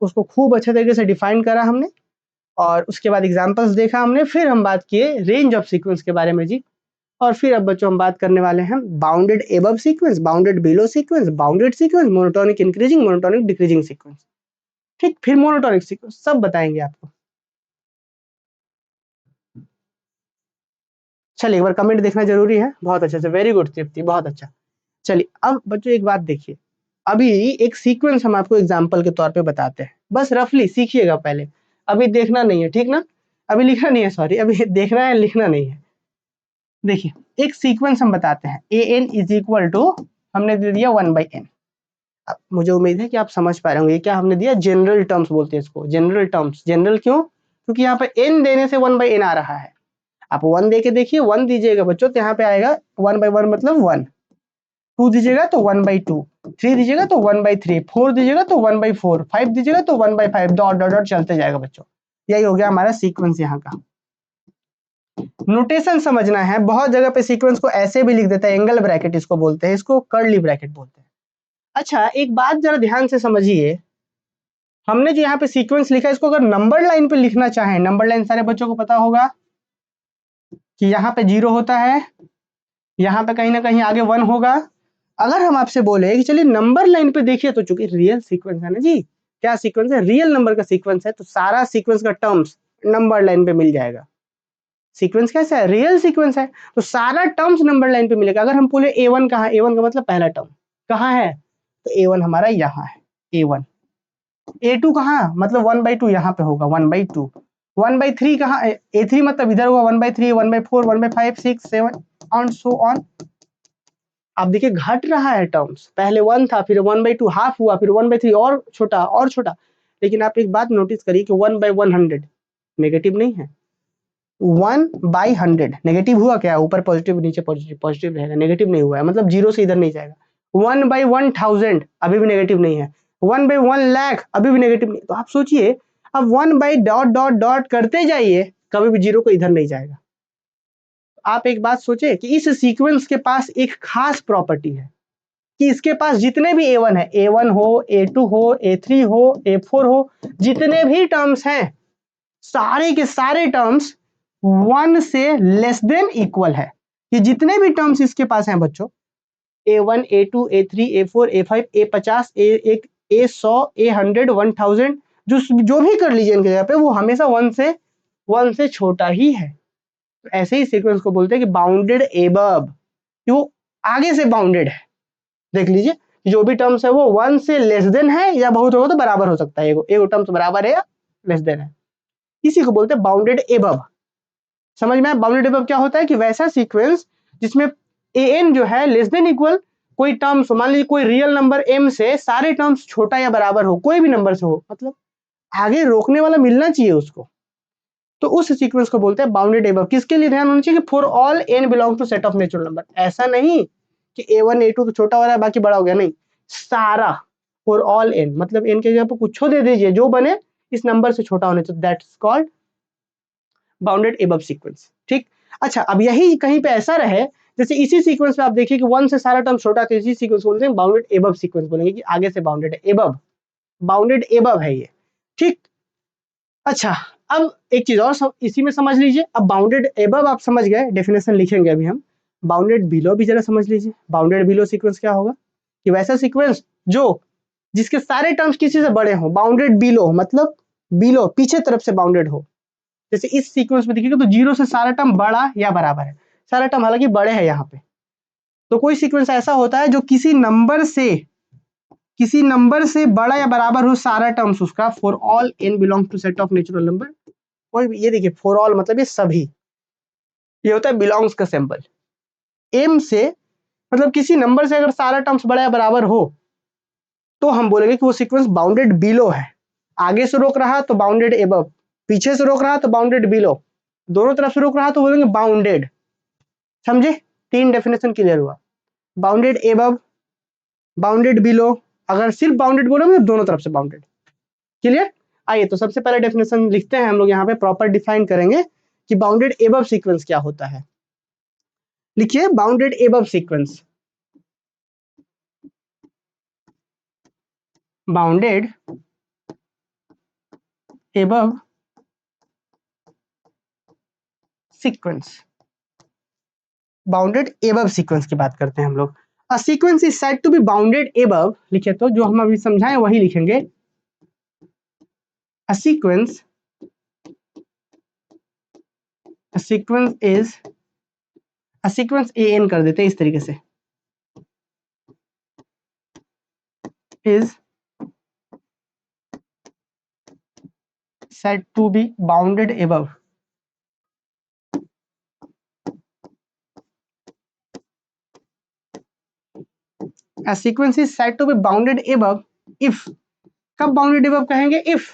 उसको खूब अच्छे तरीके से डिफाइन करा हमने, और उसके बाद एग्जाम्पल्स देखा हमने, फिर हम बात किए रेंज ऑफ सीक्वेंस के बारे में जी। और फिर अब बच्चों हम बात करने वाले हैं bounded above sequence, bounded below sequence, bounded sequence, monotonic increasing, monotonic decreasing sequence, ठीक, फिर मोनोटोनिक सीक्वेंस, सब बताएंगे आपको। चलिए, एक बार कमेंट देखना जरूरी है, बहुत अच्छा से, वेरी गुड तृप्ति, बहुत अच्छा। चलिए अब बच्चों एक बात देखिए, अभी एक सीक्वेंस हम आपको एग्जाम्पल के तौर पे बताते हैं, बस रफली सीखिएगा पहले, अभी देखना नहीं है, ठीक ना, अभी लिखना नहीं है, सॉरी, अभी देखना है, लिखना नहीं है। देखिए एक सीक्वेंस हम बताते हैं, an इज इक्वल टू, हमने दे दिया 1/n। मुझे उम्मीद है कि आप समझ पा रहे होंगे, क्या हमने दिया, जनरल टर्म्स बोलते हैं इसको, जनरल टर्म्स। जनरल क्यों, क्योंकि यहाँ पे n देने से 1/n आ रहा है। आप 1 दे के देखिए, 1 दीजिएगा बच्चों तो यहाँ पे आएगा 1/1 मतलब 1, 2 दीजिएगा तो 1/2, 3 दीजिएगा तो 1/3, 4 दीजिएगा तो 1/4, 5 दीजिएगा तो 1/5, डॉट डॉट डॉट चलते जाएगा बच्चों। यही हो गया हमारा सीक्वेंस यहाँ का। नोटेशन समझना है, बहुत जगह पे सीक्वेंस को ऐसे भी लिख देता है, एंगल ब्रैकेट इसको बोलते हैं, इसको कर्ली ब्रैकेट बोलते हैं। अच्छा एक बात जरा ध्यान से समझिए, हमने जो यहाँ पे सीक्वेंस लिखा है, इसको अगर नंबर लाइन पे लिखना चाहें, नंबर लाइन सारे बच्चों को पता होगा कि यहाँ पे 0 होता है, यहाँ पे कहीं ना कहीं आगे 1 होगा। अगर हम आपसे बोले कि चलिए नंबर लाइन पे देखिए, तो चूंकि रियल सीक्वेंस है ना जी, क्या सीक्वेंस है, रियल नंबर का सीक्वेंस है, तो सारा सीक्वेंस का टर्म्स नंबर लाइन पे मिल जाएगा। सीक्वेंस कैसा है, रियल सीक्वेंस है, तो सारा टर्म्स नंबर लाइन पे मिलेगा। अगर हम बोले a1 कहाँ, a1 का मतलब पहला टर्म कहाँ है, तो A1 हमारा यहाँ है, A1। A2 कहाँ, मतलब 1/2 यहाँ पे होगा, 1/2। 1/3 कहाँ, A3 मतलब इधर होगा 1/3, 1/4, 1/5, 6, 7 एंड सो ऑन। आप देखिए घट रहा है टर्म्स, पहले 1 था, फिर 1/2 हाफ हुआ, फिर 1/3 और छोटा और छोटा। लेकिन आप एक बात नोटिस करिए कि 1/100 नेगेटिव नहीं है। 1/100 नेगेटिव हुआ क्या, ऊपर पॉजिटिव नीचे पॉजिटिव, पॉजिटिव रहेगा, नेगेटिव नहीं हुआ है, मतलब जीरो से इधर नहीं जाएगा। 1/1000 अभी भी नेगेटिव नहीं है। 1/1 लाख अभी भी नेगेटिव नहीं। तो आप सोचिए, अब 1/... करते जाइए, कभी भी जीरो को इधर नहीं जाएगा। आप एक बात सोचे कि इस सीक्वेंस के पास एक खास प्रॉपर्टी है कि इसके पास जितने भी A1 है, A1 हो, A2 हो, A3 हो, A4 हो, जितने भी टर्म्स हैं, सारे के सारे टर्म्स 1 से लेस देन इक्वल है। कि जितने भी टर्म्स इसके पास हैं बच्चों, A1, A2, A3, A4, A5, A50, A1, A100, A100, 1000, जो भी कर लीजिए इनके जगह पे, वो हमेशा 1 से छोटा ही है। तो ऐसे ही सीक्वेंस को बोलते हैं कि बाउंडेड एबव, कि वो आगे से बाउंडेड है। देख लीजिए जो भी टर्म्स है वो 1 से लेस देन है, या बहुत होगा तो बराबर हो सकता है, एगो टर्म्स बराबर है या लेस देन है, इसी को बोलते हैं बाउंडेड एबव। समझ में? बाउंडेड एबव क्या होता है कि वैसा सीक्वेंस जिसमें an जो है लेस देन इक्वल कोई टर्म्स, मान लीजिए कोई रियल नंबर m से सारे टर्म्स छोटा या बराबर हो, कोई भी नंबर से हो, मतलब आगे रोकने वाला मिलना चाहिए उसको, तो उस सीक्वेंस को बोलते हैं बाउंडेड एबव। किसके लिए ध्यान होना चाहिए कि for all n belong to set of natural number. ऐसा नहीं कि A1 A2 तो छोटा हो रहा है बाकी बड़ा हो गया, नहीं, सारा फॉर ऑल n, मतलब n के जगह पर कुछ दे दीजिए जो बने इस नंबर से छोटा होने, तो that's called bounded above sequence. ठीक, अच्छा, अब यही कहीं पे ऐसा रहे, जैसे इसी सीक्वेंस में आप देखिए कि 1 से सारा टर्म छोटा, तो इसी सीक्वेंस बोलते हैं बाउंडेड एबव सीक्वेंस, बोलेंगे कि आगे से बाउंडेड है, एबव, बाउंडेड एबव है ये। ठीक, अच्छा, अब एक चीज और इसी में समझ लीजिए। अब बाउंडेड एबव आप समझ गए, डेफिनेशन लिखेंगे अभी हम। बाउंडेड बिलो भी जरा समझ लीजिए। बाउंडेड बिलो सीक्वेंस क्या होगा कि वैसा सीक्वेंस जो जिसके सारे टर्म्स किसी से बड़े हो, बाउंडेड बिलो मतलब बिलो पीछे तरफ से बाउंडेड हो। जैसे इस सीक्वेंस में देखिएगा तो जीरो से सारा टर्म बड़ा या बराबर है, सारा टर्म हालांकि बड़े हैं यहाँ पे। तो कोई सीक्वेंस ऐसा होता है जो किसी नंबर से बड़ा या बराबर हो सारा टर्म्स उसका, for all n belong to set of natural number. कोई भी, ये देखिए फॉर ऑल मतलब ये सभी, ये होता है बिलोंग्स का सिंबल। m से मतलब किसी नंबर से अगर सारा टर्म्स बड़ा या बराबर हो तो हम बोलेंगे कि वो सीक्वेंस बाउंडेड बिलो है। आगे से रोक रहा तो बाउंडेड एबव, पीछे से रोक रहा तो बाउंडेड बिलो, दोनों तरफ से रोक रहा तो बोलेंगे बाउंडेड। समझे? 3 डेफिनेशन क्लियर हुआ, बाउंडेड एबव, बाउंडेड बिलो। अगर सिर्फ बाउंडेड बोलोगे तो दोनों तरफ से बाउंडेड। क्लियर? आइए तो सबसे पहले डेफिनेशन लिखते हैं हम लोग, यहाँ पे प्रॉपर डिफाइन करेंगे कि बाउंडेड एबव सीक्वेंस क्या होता है। लिखिए bounded above sequence, bounded above sequence, bounded above sequence की बात करते हैं हम लोग। A sequence is said to be bounded above, लिखे तो जो हम अभी समझाएं वही लिखेंगे। A sequence is, a sequence an कर देते हैं इस तरीके से, is said to be bounded above, a sequence is said to be bounded above if, कब बाउंडेड above कहेंगे? if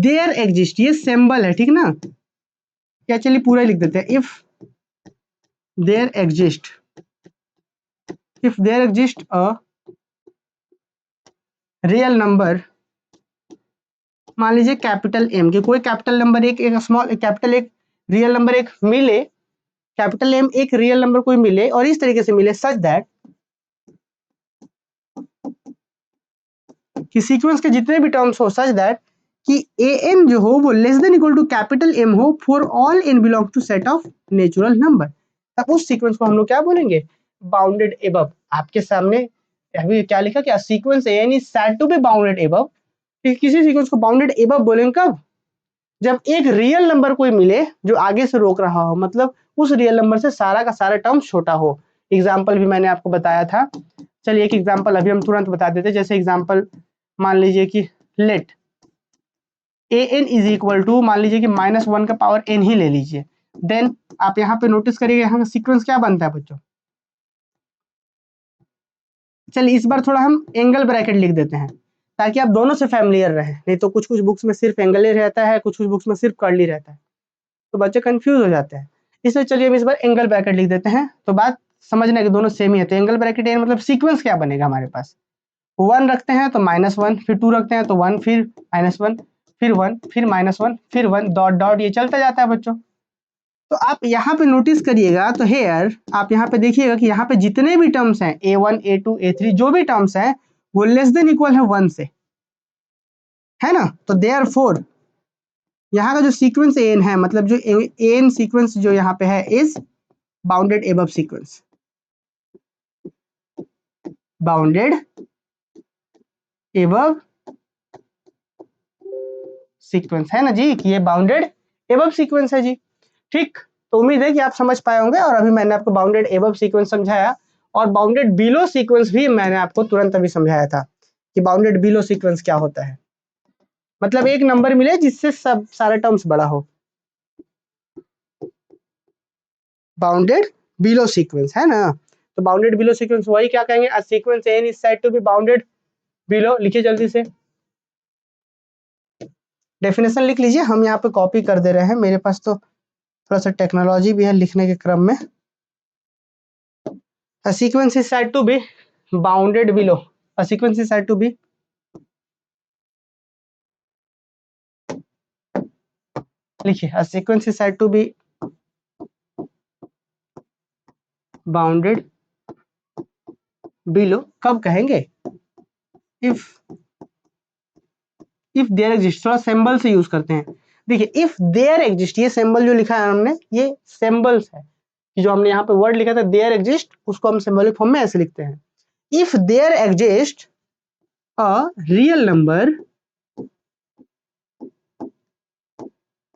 there exist, ये सिंबल है ठीक ना, क्या चलिए पूरा ही लिख देते हैं, if there exist, if there exist a real number, मान लीजिए कैपिटल M के कोई कैपिटल नंबर एक स्मॉल कैपिटल एक रियल नंबर एक मिले, कैपिटल M एक रियल नंबर कोई मिले और इस तरीके से मिले सच दैट कि सीक्वेंस के जितने भी टर्म्स हो सच दैट कि an जो हो वो less than equal to capital M हो for all n belong to set of natural number, तब उस सीक्वेंस को हम लोग क्या बोलेंगे? Bounded above. आपके सामने अभी क्या लिखा कि sequence an is said to be bounded above, किसी सीक्वेंस को बाउंडेड एबव बोलेंगे कब? जब एक रियल नंबर कोई मिले जो आगे से रोक रहा हो, मतलब उस रियल नंबर से सारा का सारा टर्म छोटा हो। एग्जाम्पल भी मैंने आपको बताया था, चलिए एक एग्जांपल अभी हम तुरंत बता देते हैं। जैसे एग्जांपल मान लीजिए कि let an is equal to, मान लीजिए कि -1 का पावर n ही ले लीजिए। देन आप यहाँ पे नोटिस करिएगा यहाँ का सीक्वेंस क्या बनता है बच्चों। चलिए इस बार थोड़ा हम एंगल ब्रैकेट लिख देते हैं ताकि आप दोनों से फैमिलियर रहे, नहीं तो कुछ कुछ बुक्स में सिर्फ एंगल ही रहता है, कुछ कुछ बुक्स में सिर्फ कर्ली रहता है, तो बच्चे कंफ्यूज हो जाते हैं। इसलिए चलिए हम इस बार एंगल ब्रैकेट लिख देते हैं, तो बात समझना कि दोनों सेम ही है। तो एंगल ब्रैकेट एन मतलब सीक्वेंस क्या बनेगा हमारे पास, 1 रखते हैं तो -1, फिर 2 रखते हैं तो 1, फिर -1, फिर 1, फिर -1, फिर 1, डॉट डॉट ये चलता जाता है बच्चों। तो आप यहाँ पे नोटिस करिएगा, तो हेयर आप यहाँ पे देखिएगा कि यहाँ पे जितने भी टर्म्स हैं a1 a2 a3 जो भी टर्म्स हैं वो लेस देन इक्वल है 1 से, है ना। तो देयरफॉर यहाँ का जो सीक्वेंस एन है, मतलब जो एन सीक्वेंस जो यहाँ पे है is bounded above sequence, bounded above sequence, है ना जी, कि ये बाउंडेड एबव सीक्वेंस है जी। ठीक, तो उम्मीद है कि आप समझ पाए होंगे। और अभी मैंने आपको बाउंडेड एबव सीक्वेंस समझाया, और बाउंडेड बिलो सीक्वेंस भी मैंने आपको तुरंत अभी समझाया था कि बाउंडेड बिलो सीक्वेंस क्या होता है। मतलब एक नंबर मिले जिससे सब सारे टर्म्स बड़ा हो, बाउंडेड बिलो सीक्वेंस, है ना। तो बाउंडेड बिलो सीक्वेंस वही क्या कहेंगे, a sequence n is said to be bounded below. लिखिए जल्दी से डेफिनेशन लिख लीजिए, हम यहाँ पे कॉपी कर दे रहे हैं, मेरे पास तो थोड़ा सा टेक्नोलॉजी भी है लिखने के क्रम में। A sequence is said to be bounded below. A sequence is said to be लिखिए, a sequence is said to be bounded below कब कहेंगे, if there exists। थोड़ा सिंबल से यूज करते हैं। देखिए if there exist, ये सिंबल जो लिखा है हमने ये सिंबल्स है, जो हमने यहाँ पे वर्ड लिखा था there exist, उसको हम सिंबॉलिक फॉर्म में ऐसे लिखते हैं। if there exist a real number,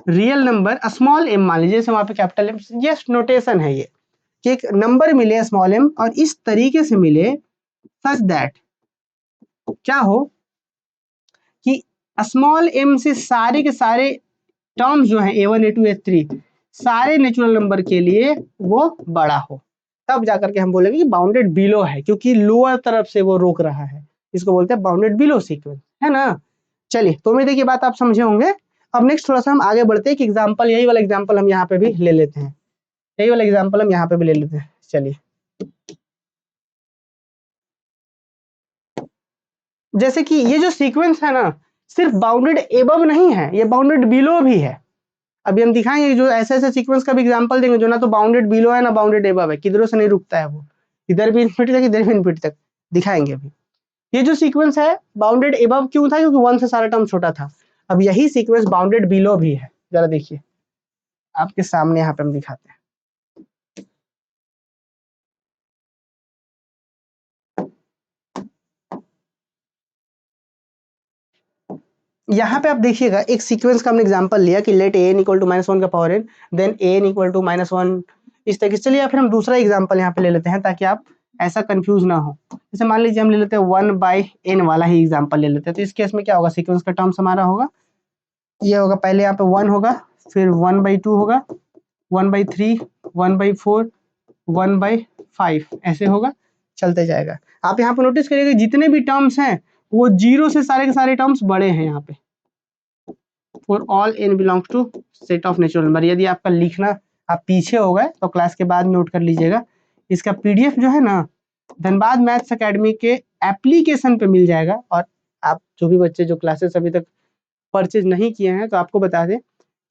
real number small m, मान लीजिए वहां पे कैपिटल एम, जस्ट नोटेशन है ये कि एक नंबर मिले स्मॉल m और इस तरीके से मिले सच दैट क्या हो कि स्मॉल m से सारे के सारे टर्म्स जो है a1 a2 a3 सारे नेचुरल नंबर के लिए वो बड़ा हो, तब जाकर के हम बोलेंगे कि बाउंडेड बिलो है, क्योंकि लोअर तरफ से वो रोक रहा है, इसको बोलते हैं बाउंडेड बिलो सीक्वेंस, है ना। चलिए तो उम्मीद है कि बात आप समझे होंगे। अब नेक्स्ट थोड़ा सा हम आगे बढ़ते हैं कि एग्जांपल, यही वाला एग्जांपल हम यहाँ पे भी ले लेते हैं, यही वाला एग्जांपल हम यहाँ पे भी ले लेते हैं। चलिए जैसे कि ये जो सीक्वेंस है ना सिर्फ बाउंडेड एबव नहीं है, ये बाउंडेड बिलो भी है। अभी हम दिखाएंगे जो ऐसे ऐसे सीक्वेंस का भी एग्जांपल देंगे जो ना तो बाउंडेड बिलो है ना बाउंडेड एबव है, किधरों से नहीं रुकता है वो, इधर भी इन्फिनिटी तक इधर भी इन्फिनिटी तक दिखाएंगे। अभी ये जो सीक्वेंस है बाउंडेड एबव क्यों था, क्योंकि 1 से सारा टर्म छोटा था। अब यही सीक्वेंस बाउंडेड बिलो भी है, जरा देखिए आपके सामने यहाँ पे हम दिखाते हैं। यहाँ पे आप देखिएगा एक सीक्वेंस का हमने एग्जांपल लिया कि लेट an इक्वल टू -1 का power n, then an equal to -1, इस तरीके से। चलिए फिर हम दूसरा एग्जांपल यहाँ पे ले लेते हैं ताकि आप ऐसा कंफ्यूज ना हो। जैसे मान लीजिए हम ले लेते हैं 1/n वाला ही एग्जांपल ले लेते हैं। तो इस केस में क्या होगा, सीक्वेंस का टर्म्स हमारा होगा ये होगा, पहले यहाँ पे 1 होगा, फिर 1/2 होगा, 1/3, 1/4, 1/5 ऐसे होगा, चलते जाएगा। आप यहाँ पे नोटिस करिएगा जितने भी टर्म्स हैं वो 0 से सारे के सारे टर्म्स बड़े हैं यहाँ पे। For all n belongs to set of natural number. यदि आपका लिखना आप पीछे हो गए तो क्लास के बाद नोट कर लीजिएगा। इसका पीडीएफ जो है ना धनबाद मैथ्स एकेडमी के एप्लीकेशन पे मिल जाएगा। और आप जो भी बच्चे जो क्लासेस अभी तक परचेज नहीं किए हैं तो आपको बता दें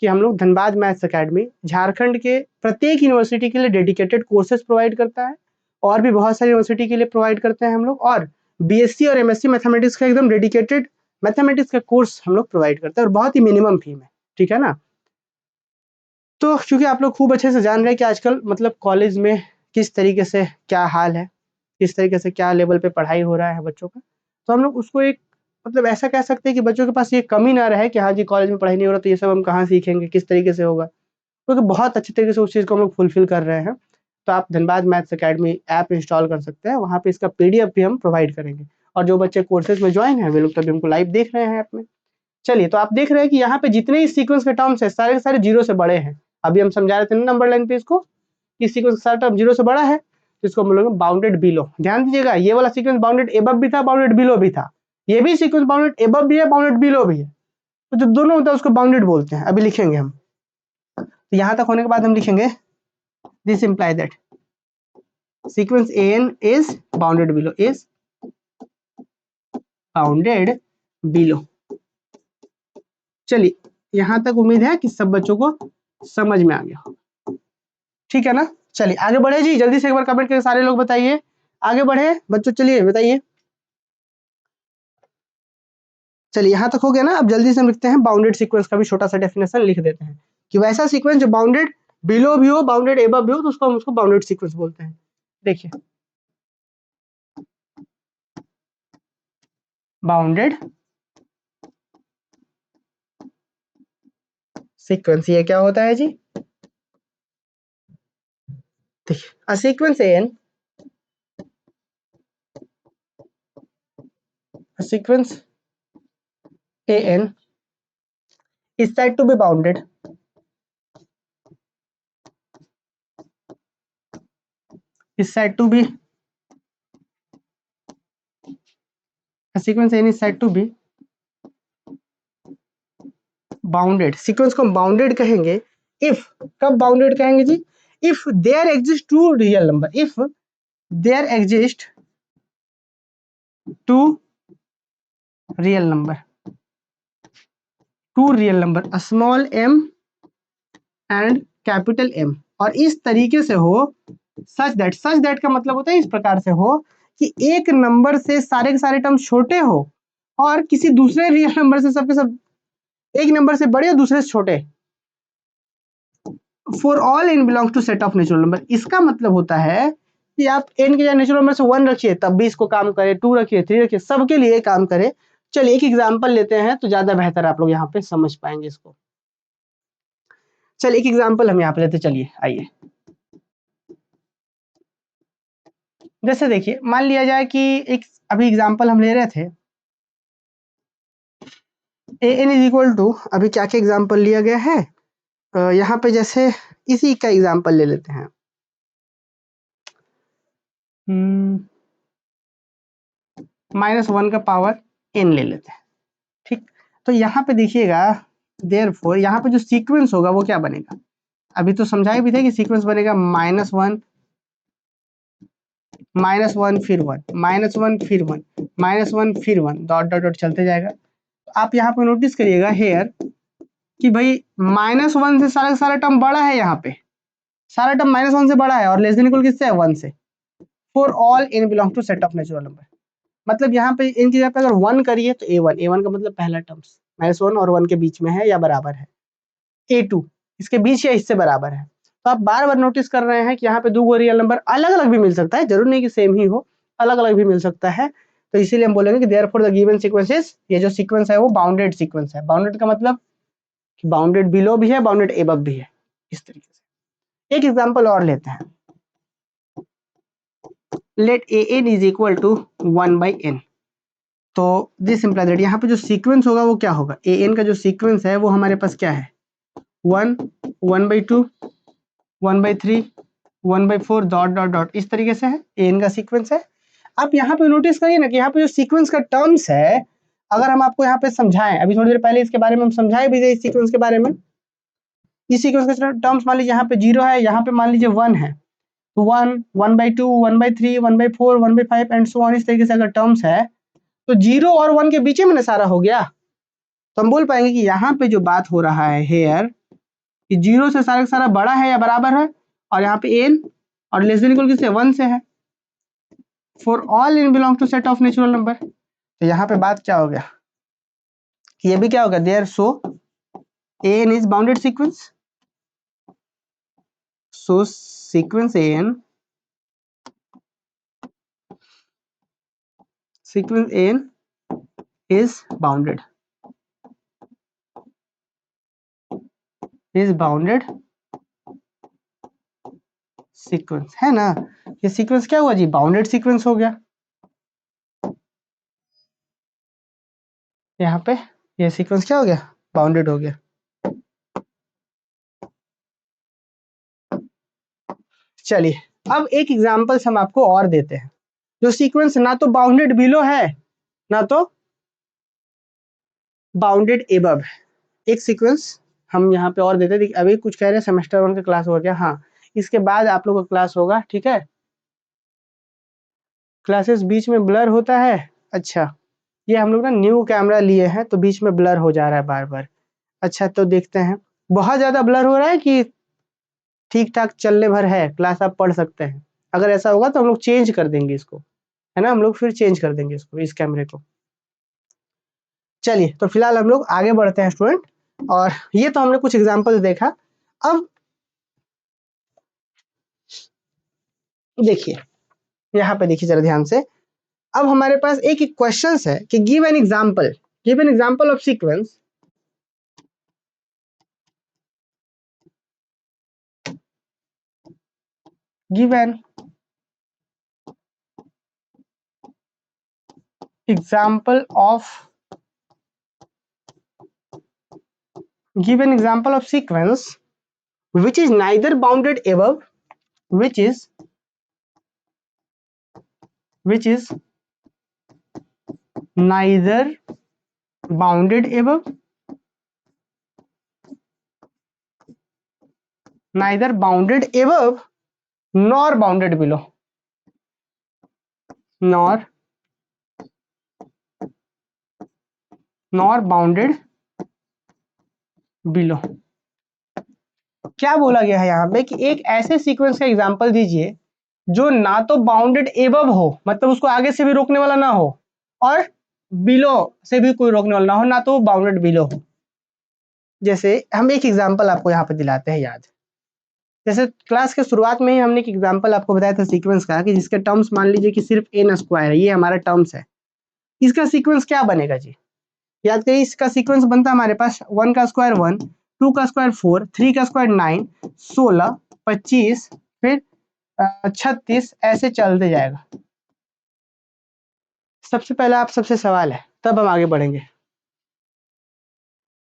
कि हम लोग धनबाद मैथ्स एकेडमी झारखंड के प्रत्येक यूनिवर्सिटी के लिए डेडिकेटेड कोर्सेज प्रोवाइड करता है, और भी बहुत सारी यूनिवर्सिटी के लिए प्रोवाइड करते हैं हम लोग। और बीएससी और एमएससी मैथमेटिक्स का एकदम डेडिकेटेड मैथमेटिक्स का कोर्स हम लोग प्रोवाइड करते हैं, और बहुत ही मिनिमम फी में, ठीक है ना। तो क्योंकि आप लोग खूब अच्छे से जान रहे हैं कि आजकल मतलब कॉलेज में किस तरीके से क्या हाल है, किस तरीके से क्या लेवल पे पढ़ाई हो रहा है बच्चों का, तो हम लोग उसको एक मतलब ऐसा कह सकते हैं कि बच्चों के पास ये कमी ना रहे कि हाँ जी कॉलेज में पढ़ाई नहीं हो रहा तो ये सब हम कहाँ सीखेंगे, किस तरीके से होगा, क्योंकि बहुत अच्छे तरीके से उस चीज़ को हम लोग फुलफिल कर रहे हैं। तो आप Dhanbad maths academy app install कर सकते हैं, वहाँ पे इसका PDF भी हम प्रोवाइड करेंगे। और जो बच्चे कोर्सेज में ज्वाइन है वे लोग तभी हमको लाइव देख रहे हैं ऐप में। चलिए, तो आप देख रहे हैं कि यहाँ पे जितने ही सीक्वेंस के टर्म्स है सारे के सारे 0 से बड़े हैं। अभी हम समझा रहे थे नंबर लाइन पे इसको, इस सीक्वेंस का सारा टर्म 0 से बड़ा है, तो इसको हम बोलेंगे बाउंडेड बिलो। ध्यान दीजिएगा, ये वाला सीक्वेंस बाउंडेड एबव भी था, बाउंडेड बिलो भी था, ये भी सीक्वेंस बाउंडेड एबव भी है, बाउंडेड बिलो भी है, तो जो दोनों होता है उसको बाउंडेड बोलते हैं। अभी लिखेंगे हम, तो यहाँ तक होने के बाद हम लिखेंगे this imply that sequence an is bounded below, is bounded below। चलिए, यहां तक उम्मीद है कि सब बच्चों को समझ में आ गया, ठीक है ना। चलिए आगे बढ़े जी, जल्दी से एक बार कमेंट करके सारे लोग बताइए, आगे बढ़े बच्चों, चलिए बताइए। चलिए यहाँ तक हो गया ना। अब जल्दी से हम लिखते हैं बाउंडेड सीक्वेंस का भी छोटा सा डेफिनेशन लिख देते हैं कि वैसा सीक्वेंस जो बाउंडेड बिलो भी हो, बाउंडेड एबव भी हो, तो उसको हम उसको बाउंडेड सीक्वेंस बोलते हैं। देखिए, बाउंडेड सीक्वेंस ये क्या होता है जी? देखिए, अ sequence an, a sequence an is said to be bounded is said to be a sequence n is said to be bounded. Sequence को हम बाउंडेड कहेंगे इफ, कब बाउंडेड कहेंगे जी? If there exist two real number, if there exist two real number, to real number small m and capital M, और इस तरीके से हो सच दैट का मतलब होता है इस प्रकार से हो कि एक नंबर से सारे के सारे टर्म छोटे हो और किसी दूसरे रियल नंबर से सबके सब एक नंबर से बड़े और दूसरे से छोटे। For all n belongs to set of natural number, इसका मतलब होता है कि आप n के नेचुरल नंबर से 1 रखिए तब भी इसको काम करे, 2 रखिए, 3 रखिए, सबके लिए काम करे। चलिए एक एग्जांपल लेते हैं तो ज्यादा बेहतर आप लोग यहाँ पे समझ पाएंगे इसको। चलिए एक एग्जांपल हम यहाँ पे लेते, चलिए आइए। जैसे देखिए, मान लिया जाए कि एक अभी एग्जांपल हम ले रहे थे an इज इक्वल टू, अभी क्या क्या एग्जांपल लिया गया है यहाँ पे, जैसे इसी का एग्जांपल ले लेते हैं, -1 का पावर n ले लेते हैं, ठीक। तो यहाँ पे देखिएगा, देयरफॉर यहाँ पे जो सीक्वेंस होगा वो क्या बनेगा? अभी तो समझाए भी थे कि सीक्वेंस बनेगा -1 -1 फिर 1 -1 फिर 1 -1 फिर 1 डॉट डॉट डॉट चलते जाएगा। तो आप यहाँ पे नोटिस करिएगा हेयर कि भाई -1 से सारा सारा टर्म बड़ा है, यहाँ पे सारा टर्म -1 से बड़ा है और लेस देन इक्वल किससे है? 1 से। For all n belong to set of natural number, मतलब यहाँ पे इन की जगह पे अगर 1 करिए तो a1 का मतलब पहला टर्म्स -1 और 1 के बीच में है या बराबर है, a2 इसके बीच या इससे बराबर है। तो आप बार बार नोटिस कर रहे हैं कि यहाँ पे दो रियल नंबर अलग अलग भी मिल सकता है, जरूर नहीं कि सेम ही हो, अलग अलग भी मिल सकता है। तो इसीलिए हम बोलेंगे कि देयरफॉर द गिवन सीक्वेंसेस, ये जो सीक्वेंस है वो बाउंडेड सीक्वेंस है। बाउंडेड का मतलब बाउंडेड बिलो भी है, बाउंडेड एबव भी है, इस तरीके से। एक एग्जांपल और लेते हैं, let an is equal to 1/n। तो दिस इम्प्लाई दैट यहाँ पे जो सीक्वेंस होगा वो क्या होगा? an का जो सीक्वेंस है वो हमारे पास क्या है? 1, 1/2, 1/3, 1/4 डॉट डॉट डॉट, इस तरीके से है an का सीक्वेंस है। आप यहाँ पे नोटिस करिए ना कि यहाँ पे जो सीक्वेंस का टर्म्स है, अगर हम आपको यहाँ पे समझाएं, अभी थोड़ी देर पहले इसके बारे में हम समझाए भी थे, इस सीक्वेंस के बारे में। इस सीक्वेंस के टर्म्स मान लीजिए यहाँ पे 0 है, यहाँ पे मान लीजिए 1 है, तो 1, 1/2, 1/3, 1/4, 1/5 एंड सो ऑन, इस तरीके से अगर टर्म्स है तो 0 और 1 के बीच में ना सारा हो गया। तो हम बोल पाएंगे कि यहाँ पे जो बात हो रहा है हेयर कि 0 से सारा का सारा बड़ा है या बराबर है, और यहाँ पे n और लेस देन इक्वल किससे? 1 से है। For all n belong to set of natural number, तो यहाँ पे बात क्या हो गया कि ये भी क्या होगा? There so an is bounded sequence, so sequence an is bounded sequence, है ना। ये सीक्वेंस क्या हुआ जी, बाउंडेड सीक्वेंस हो गया। यहाँ पे ये सीक्वेंस क्या हो गया, बाउंडेड हो गया। चलिए अब एक एग्जांपल्स हम आपको और देते हैं, जो सीक्वेंस ना तो बाउंडेड बिलो है ना तो बाउंडेड एबव है। एक सीक्वेंस हम यहाँ पे और देते हैं, अभी कुछ कह रहे हैं सेमेस्टर 1 का क्लास हो गया, हाँ इसके बाद आप लोगों का क्लास होगा, ठीक है। क्लासेस बीच में ब्लर होता है, अच्छा ये हम लोग ना न्यू कैमरा लिए हैं तो बीच में ब्लर हो जा रहा है बार बार। अच्छा तो देखते हैं, बहुत ज़्यादा ब्लर हो रहा है कि ठीक ठाक चलने भर है, क्लास आप पढ़ सकते हैं। अगर ऐसा होगा तो हम लोग चेंज कर देंगे इसको, है ना, हम लोग फिर चेंज कर देंगे इसको, इस कैमरे को। चलिए तो फिलहाल हम लोग आगे बढ़ते हैं स्टूडेंट, और ये तो हमने कुछ एग्जाम्पल्स देखा। अब देखिए यहाँ पे देखिए जरा ध्यान से, अब हमारे पास एक क्वेश्चन है कि give an example of sequence give an example of sequence which is neither bounded above which is neither bounded above nor bounded below nor bounded below। क्या बोला गया है यहाँ पे कि एक ऐसे सीक्वेंस का एग्जांपल दीजिए जो ना तो बाउंडेड एबव हो, मतलब उसको आगे से भी रोकने वाला ना हो, और बिलो से भी कोई रोकने वाला ना हो, ना तो बाउंडेड बिलो हो। जैसे हम एक एग्जांपल आपको यहाँ पे दिलाते हैं याद, जैसे क्लास के शुरुआत में ही हमने एक एग्जांपल आपको बताया था सीक्वेंस का, कि जिसके टर्म्स मान लीजिए कि सिर्फ n स्क्वायर है, ये हमारा टर्म्स है, इसका सीक्वेंस क्या बनेगा जी, याद करिए। इसका सीक्वेंस बनता है हमारे पास 1 का स्क्वायर 1, 2 का स्क्वायर 4, 3 का स्क्वायर 9, 16, 25, फिर 36, ऐसे चलते जाएगा। सबसे पहला आप सबसे सवाल है, तब हम आगे बढ़ेंगे।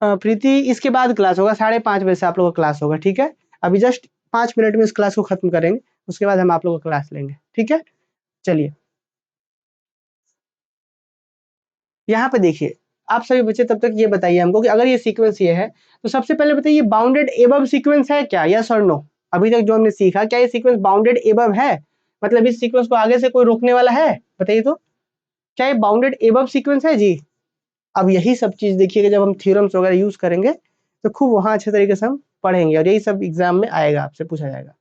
प्रीति इसके बाद क्लास होगा, 5:30 बजे से आप लोगों का क्लास होगा, ठीक है। अभी जस्ट 5 मिनट में इस क्लास को खत्म करेंगे, उसके बाद हम आप लोगों का क्लास लेंगे, ठीक है। चलिए यहाँ पे देखिए, आप सभी बच्चे तब तक ये बताइए हमको कि अगर ये सीक्वेंस ये है तो सबसे पहले बताइए बाउंडेड एबव सीक्वेंस है क्या, यस और नो। अभी तक जो हमने सीखा, क्या ये सीक्वेंस बाउंडेड एबव है, मतलब इस सीक्वेंस को आगे से कोई रोकने वाला है, बताइए तो, क्या ये बाउंडेड एबव सीक्वेंस है जी। अब यही सब चीज देखिएगा, जब हम थ्योरम्स वगैरह यूज करेंगे तो खूब वहां अच्छे तरीके से हम पढ़ेंगे, और यही सब एग्जाम में आएगा, आपसे पूछा जाएगा।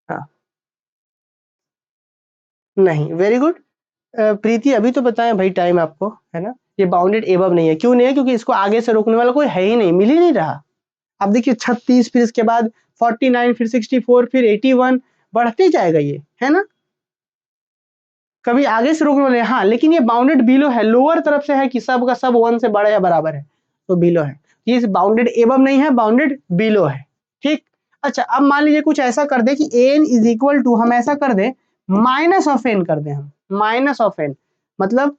हाँ नहीं, वेरी गुड। प्रीति अभी तो बताएं भाई टाइम आपको, है ना। ये बाउंडेड एबव नहीं है, क्यों नहीं है, क्योंकि इसको आगे से रोकने वाला कोई है ही नहीं, मिल ही नहीं रहा। अब देखिए 36, फिर इसके बाद 49, फिर 64, फिर 81, बढ़ते जाएगा ये, है ना। कभी आगे से रोकने वाले, हाँ, लेकिन ये बाउंडेड बिलो है, लोअर तरफ से है कि सब का सब 1 से बड़ा या बराबर है, तो बिलो है। ये बाउंडेड एबव नहीं है, बाउंडेड बिलो है, ठीक। अच्छा अब मान लीजिए कुछ ऐसा कर दे कि एन इज इक्वल टू, हम ऐसा कर दे माइनस ऑफ एन कर दे, हम माइनस ऑफ एन, मतलब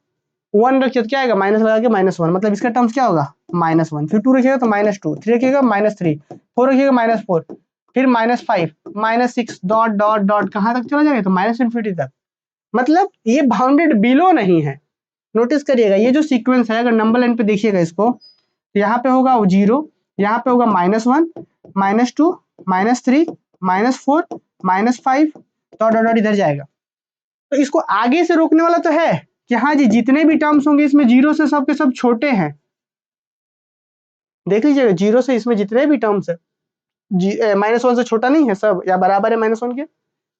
1 रखिए तो क्या आएगा, माइनस लगा के -1, मतलब इसका टर्म्स क्या होगा, -1, फिर 2 रखिएगा तो -2, 3 रखिएगा -3, 4 रखिएगा -4, फिर -5, -6, डॉट डॉट डॉट कहाँ तक चला जाएगा, तो -इंफिनिटी तक, मतलब ये बाउंडेड बिलो नहीं है। नोटिस करिएगा ये जो सीक्वेंस है, अगर नंबर लाइन पे देखिएगा इसको, तो यहाँ पे होगा 0, यहाँ पे होगा -1, -2, -3, -4, -5, डॉट डॉट डॉट इधर जाएगा। तो इसको आगे से रोकने वाला तो है कि हाँ जी, जितने भी टर्म्स होंगे इसमें 0 से सब के सब छोटे हैं। देख लीजिएगा 0 से इसमें जितने भी टर्म्स है, -1 से छोटा नहीं है सब, या बराबर है -1 के,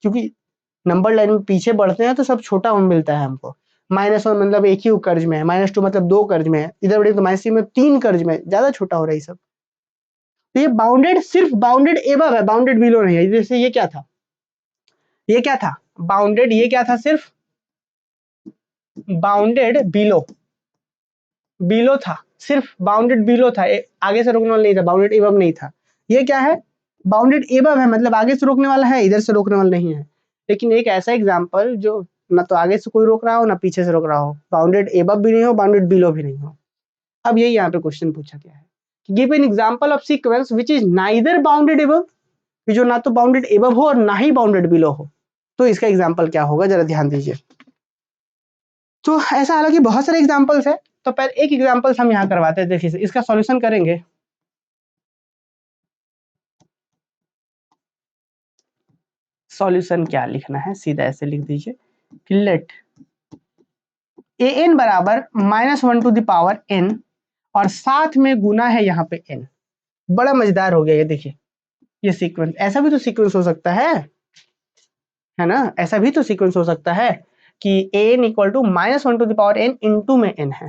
क्योंकि नंबर लाइन में पीछे बढ़ते हैं तो सब छोटा मिलता है हमको। -1 मतलब एक ही कर्ज में है, -2 मतलब 2 कर्ज में है, इधर बढ़े तो -3 में 3 कर्ज में, ज्यादा छोटा हो रहा है ये सब। तो ये बाउंडेड, सिर्फ बाउंडेड एबव है, बाउंडेड बिलो नहीं है। जैसे ये क्या था, ये क्या था बाउंडेड, ये क्या था, सिर्फ बाउंडेड बिलो, बिलो था, सिर्फ बाउंडेड बिलो था, आगे से रोकने वाला नहीं था, बाउंडेड एबव नहीं था। ये क्या है, बाउंडेड एबव है मतलब आगे से रोकने वाला है, इधर से रोकने वाला नहीं है। लेकिन एक ऐसा एग्जाम्पल जो ना तो आगे से कोई रोक रहा हो ना पीछे से रोक रहा हो, बाउंडेड एबव भी नहीं हो बाउंडेड बिलो भी नहीं हो। अब यही यहाँ पे क्वेश्चन पूछा गया है, give an example of sequence which is neither bounded above, जो ना तो बाउंडेड एबव हो और ना ही बाउंडेड बिलो हो, तो इसका एग्जाम्पल क्या होगा जरा ध्यान दीजिए। तो ऐसा हालांकि बहुत सारे एग्जाम्पल्स है, तो पहले एक एग्जाम्पल्स हम यहाँ करवाते हैं। देखिए इसका सॉल्यूशन करेंगे। सॉल्यूशन क्या लिखना है, सीधा ऐसे लिख दीजिए कि लेट ए एन बराबर -1 टू द पावर n और साथ में गुना है यहाँ पे n। बड़ा मजेदार हो गया ये, देखिए ये सीक्वेंस, ऐसा भी तो सीक्वेंस हो सकता है ना, ऐसा भी तो सीक्वेंस हो सकता है कि an equal to -1 to the power n into में n है।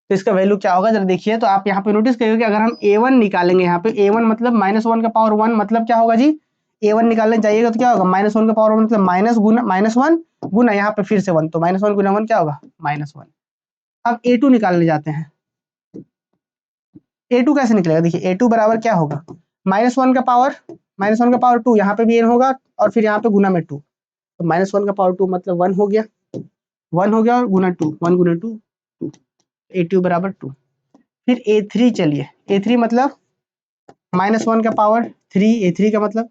तो इसका वैल्यू क्या होगा जरा देखिए। तो आप यहाँ पे नोटिस करिए कि अगर हम a1 निकालेंगे, यहाँ पे a1 मतलब -1 का पावर 1 मतलब क्या होगा जी, a1 निकालने जाइएगा तो क्या होगा, -1 का पावर 1 मतलब -1 गुना यहाँ पे फिर से 1, तो -1 गुना 1 क्या होगा, -1। अब a2 निकालने जाते हैं, a2 कैसे निकलेगा, देखिए a2 बराबर क्या होगा, -1 का पावर 2, यहाँ पे भी n होगा और फिर यहाँ पे गुना में 2, तो -1 का पावर 2 मतलब 1 हो गया, 1 हो गया और गुना 2, 1 गुना 2 2, a2 बराबर 2। फिर a3 चलिए, a3 मतलब -1 का पावर 3, a3 का मतलब,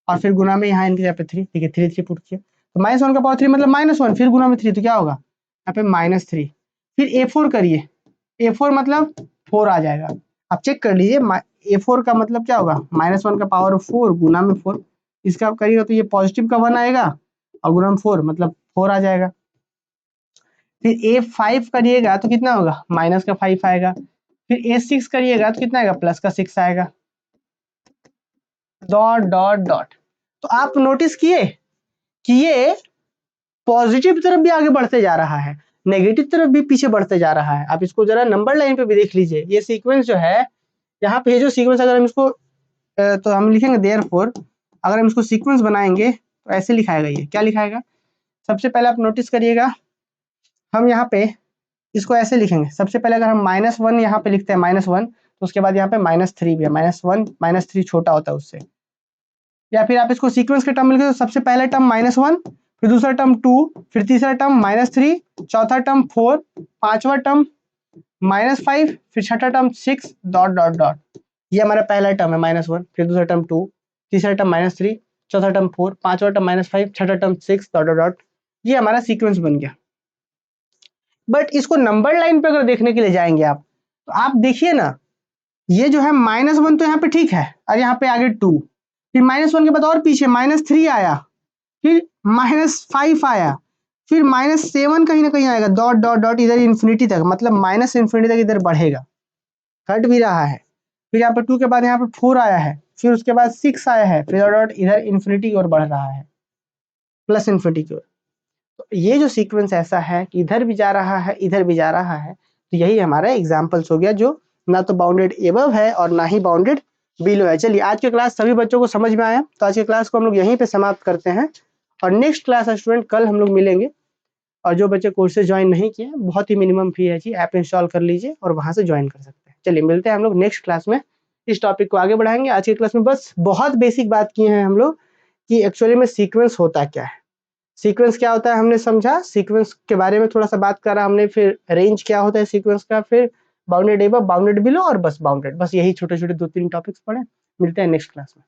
और फिर गुना में यहाँ इनके यहाँ पे 3, ठीक है 3 3 पुट किया, तो -1 का पावर 3 मतलब -1, फिर गुना में 3 तो क्या होगा यहाँ पे -3। फिर a4 करिए, a4 मतलब 4 आ जाएगा। आप चेक कर लीजिए a4 का मतलब क्या होगा, -1 का पावर 4 गुना में 4, इसका करिएगा तो ये पॉजिटिव का 1 आएगा और गुना में 4 मतलब 4 आ जाएगा। फिर a5 करिएगा तो कितना होगा, माइनस का 5 आएगा। फिर a6 करिएगा तो कितना आएगा, प्लस का 6 आएगा, डॉट डॉट डॉट। तो आप नोटिस किए कि ये पॉजिटिव तरफ भी आगे बढ़ते जा रहा है, नेगेटिव तरफ भी पीछे बढ़ते जा रहा है। आप इसको जरा नंबर लाइन पे भी देख लीजिए, ये सीक्वेंस जो है यहाँ पे, जो सीक्वेंस अगर हम इसको तो हम लिखेंगे देयरफॉर, अगर हम इसको सीक्वेंस बनाएंगे तो ऐसे लिखाएगा, ये क्या लिखाएगा, सबसे पहले आप नोटिस करिएगा, हम यहाँ पे इसको ऐसे लिखेंगे। सबसे पहले अगर हम -1 यहाँ पे लिखते हैं -1, तो उसके बाद यहाँ पे -3 भी है, -1 -3 छोटा होता है उससे। या फिर आप इसको सीक्वेंस के टर्म में लिखे तो सबसे पहले टर्म -1, फिर दूसरा टर्म 2, फिर तीसरा टर्म -3, चौथा टर्म 4, पांचवा टर्म -5, फिर छठा टर्म 6, डॉट डॉट डॉट। ये हमारा पहला टर्म है -1, फिर दूसरा टर्म 2, तीसरा टर्म -3, चौथा टर्म 4, पांचवा टर्म -5, छठा टर्म 6, डॉट डॉट डॉट। ये हमारा सीक्वेंस बन गया। बट इसको नंबर लाइन पे अगर देखने के लिए जाएंगे आप, तो आप देखिए ना, ये जो है -1 तो यहाँ पे ठीक है, और यहाँ पे आगे 2, फिर -1 के बाद और पीछे -3 आया, फिर -5 आया, फिर -7 कहीं ना कहीं आएगा, डॉट डॉट डॉट इधर इन्फिनिटी तक, मतलब -इन्फिनिटी तक इधर बढ़ेगा, घट भी रहा है। फिर यहाँ पे 2 के बाद यहाँ पे 4 आया है, फिर उसके बाद 6 आया है, फिर डॉट इधर इन्फिनिटी की ओर बढ़ रहा है, प्लस इन्फिनिटी की ओर। तो ये जो सीक्वेंस ऐसा है कि इधर भी जा रहा है इधर भी जा रहा है, तो यही हमारा एग्जाम्पल्स हो गया, जो ना तो बाउंडेड एबव है और ना ही बाउंडेड बिलो है। चलिए आज की क्लास सभी बच्चों को समझ में आया, तो आज की क्लास को हम लोग यहीं पे समाप्त करते हैं, और नेक्स्ट क्लास स्टूडेंट कल हम लोग मिलेंगे। और जो बच्चे कोर्सेज ज्वाइन नहीं किए, बहुत ही मिनिमम फी है जी, ऐप इंस्टॉल कर लीजिए और वहां से ज्वाइन कर सकते हैं। चलिए मिलते हैं हम लोग नेक्स्ट क्लास में, इस टॉपिक को आगे बढ़ाएंगे। आज की क्लास में बस बहुत बेसिक बात किए हैं हम लोग कि एक्चुअली में सीक्वेंस होता क्या है, सीक्वेंस क्या होता है हमने समझा, सीक्वेंस के बारे में थोड़ा सा बात करा हमने, फिर रेंज क्या होता है सीक्वेंस का, फिर बाउंडेड एबव बाउंडेड बिलो और बस बाउंडेड, बस यही छोटे छोटे 2-3 टॉपिक्स पढ़े। मिलते हैं नेक्स्ट क्लास में।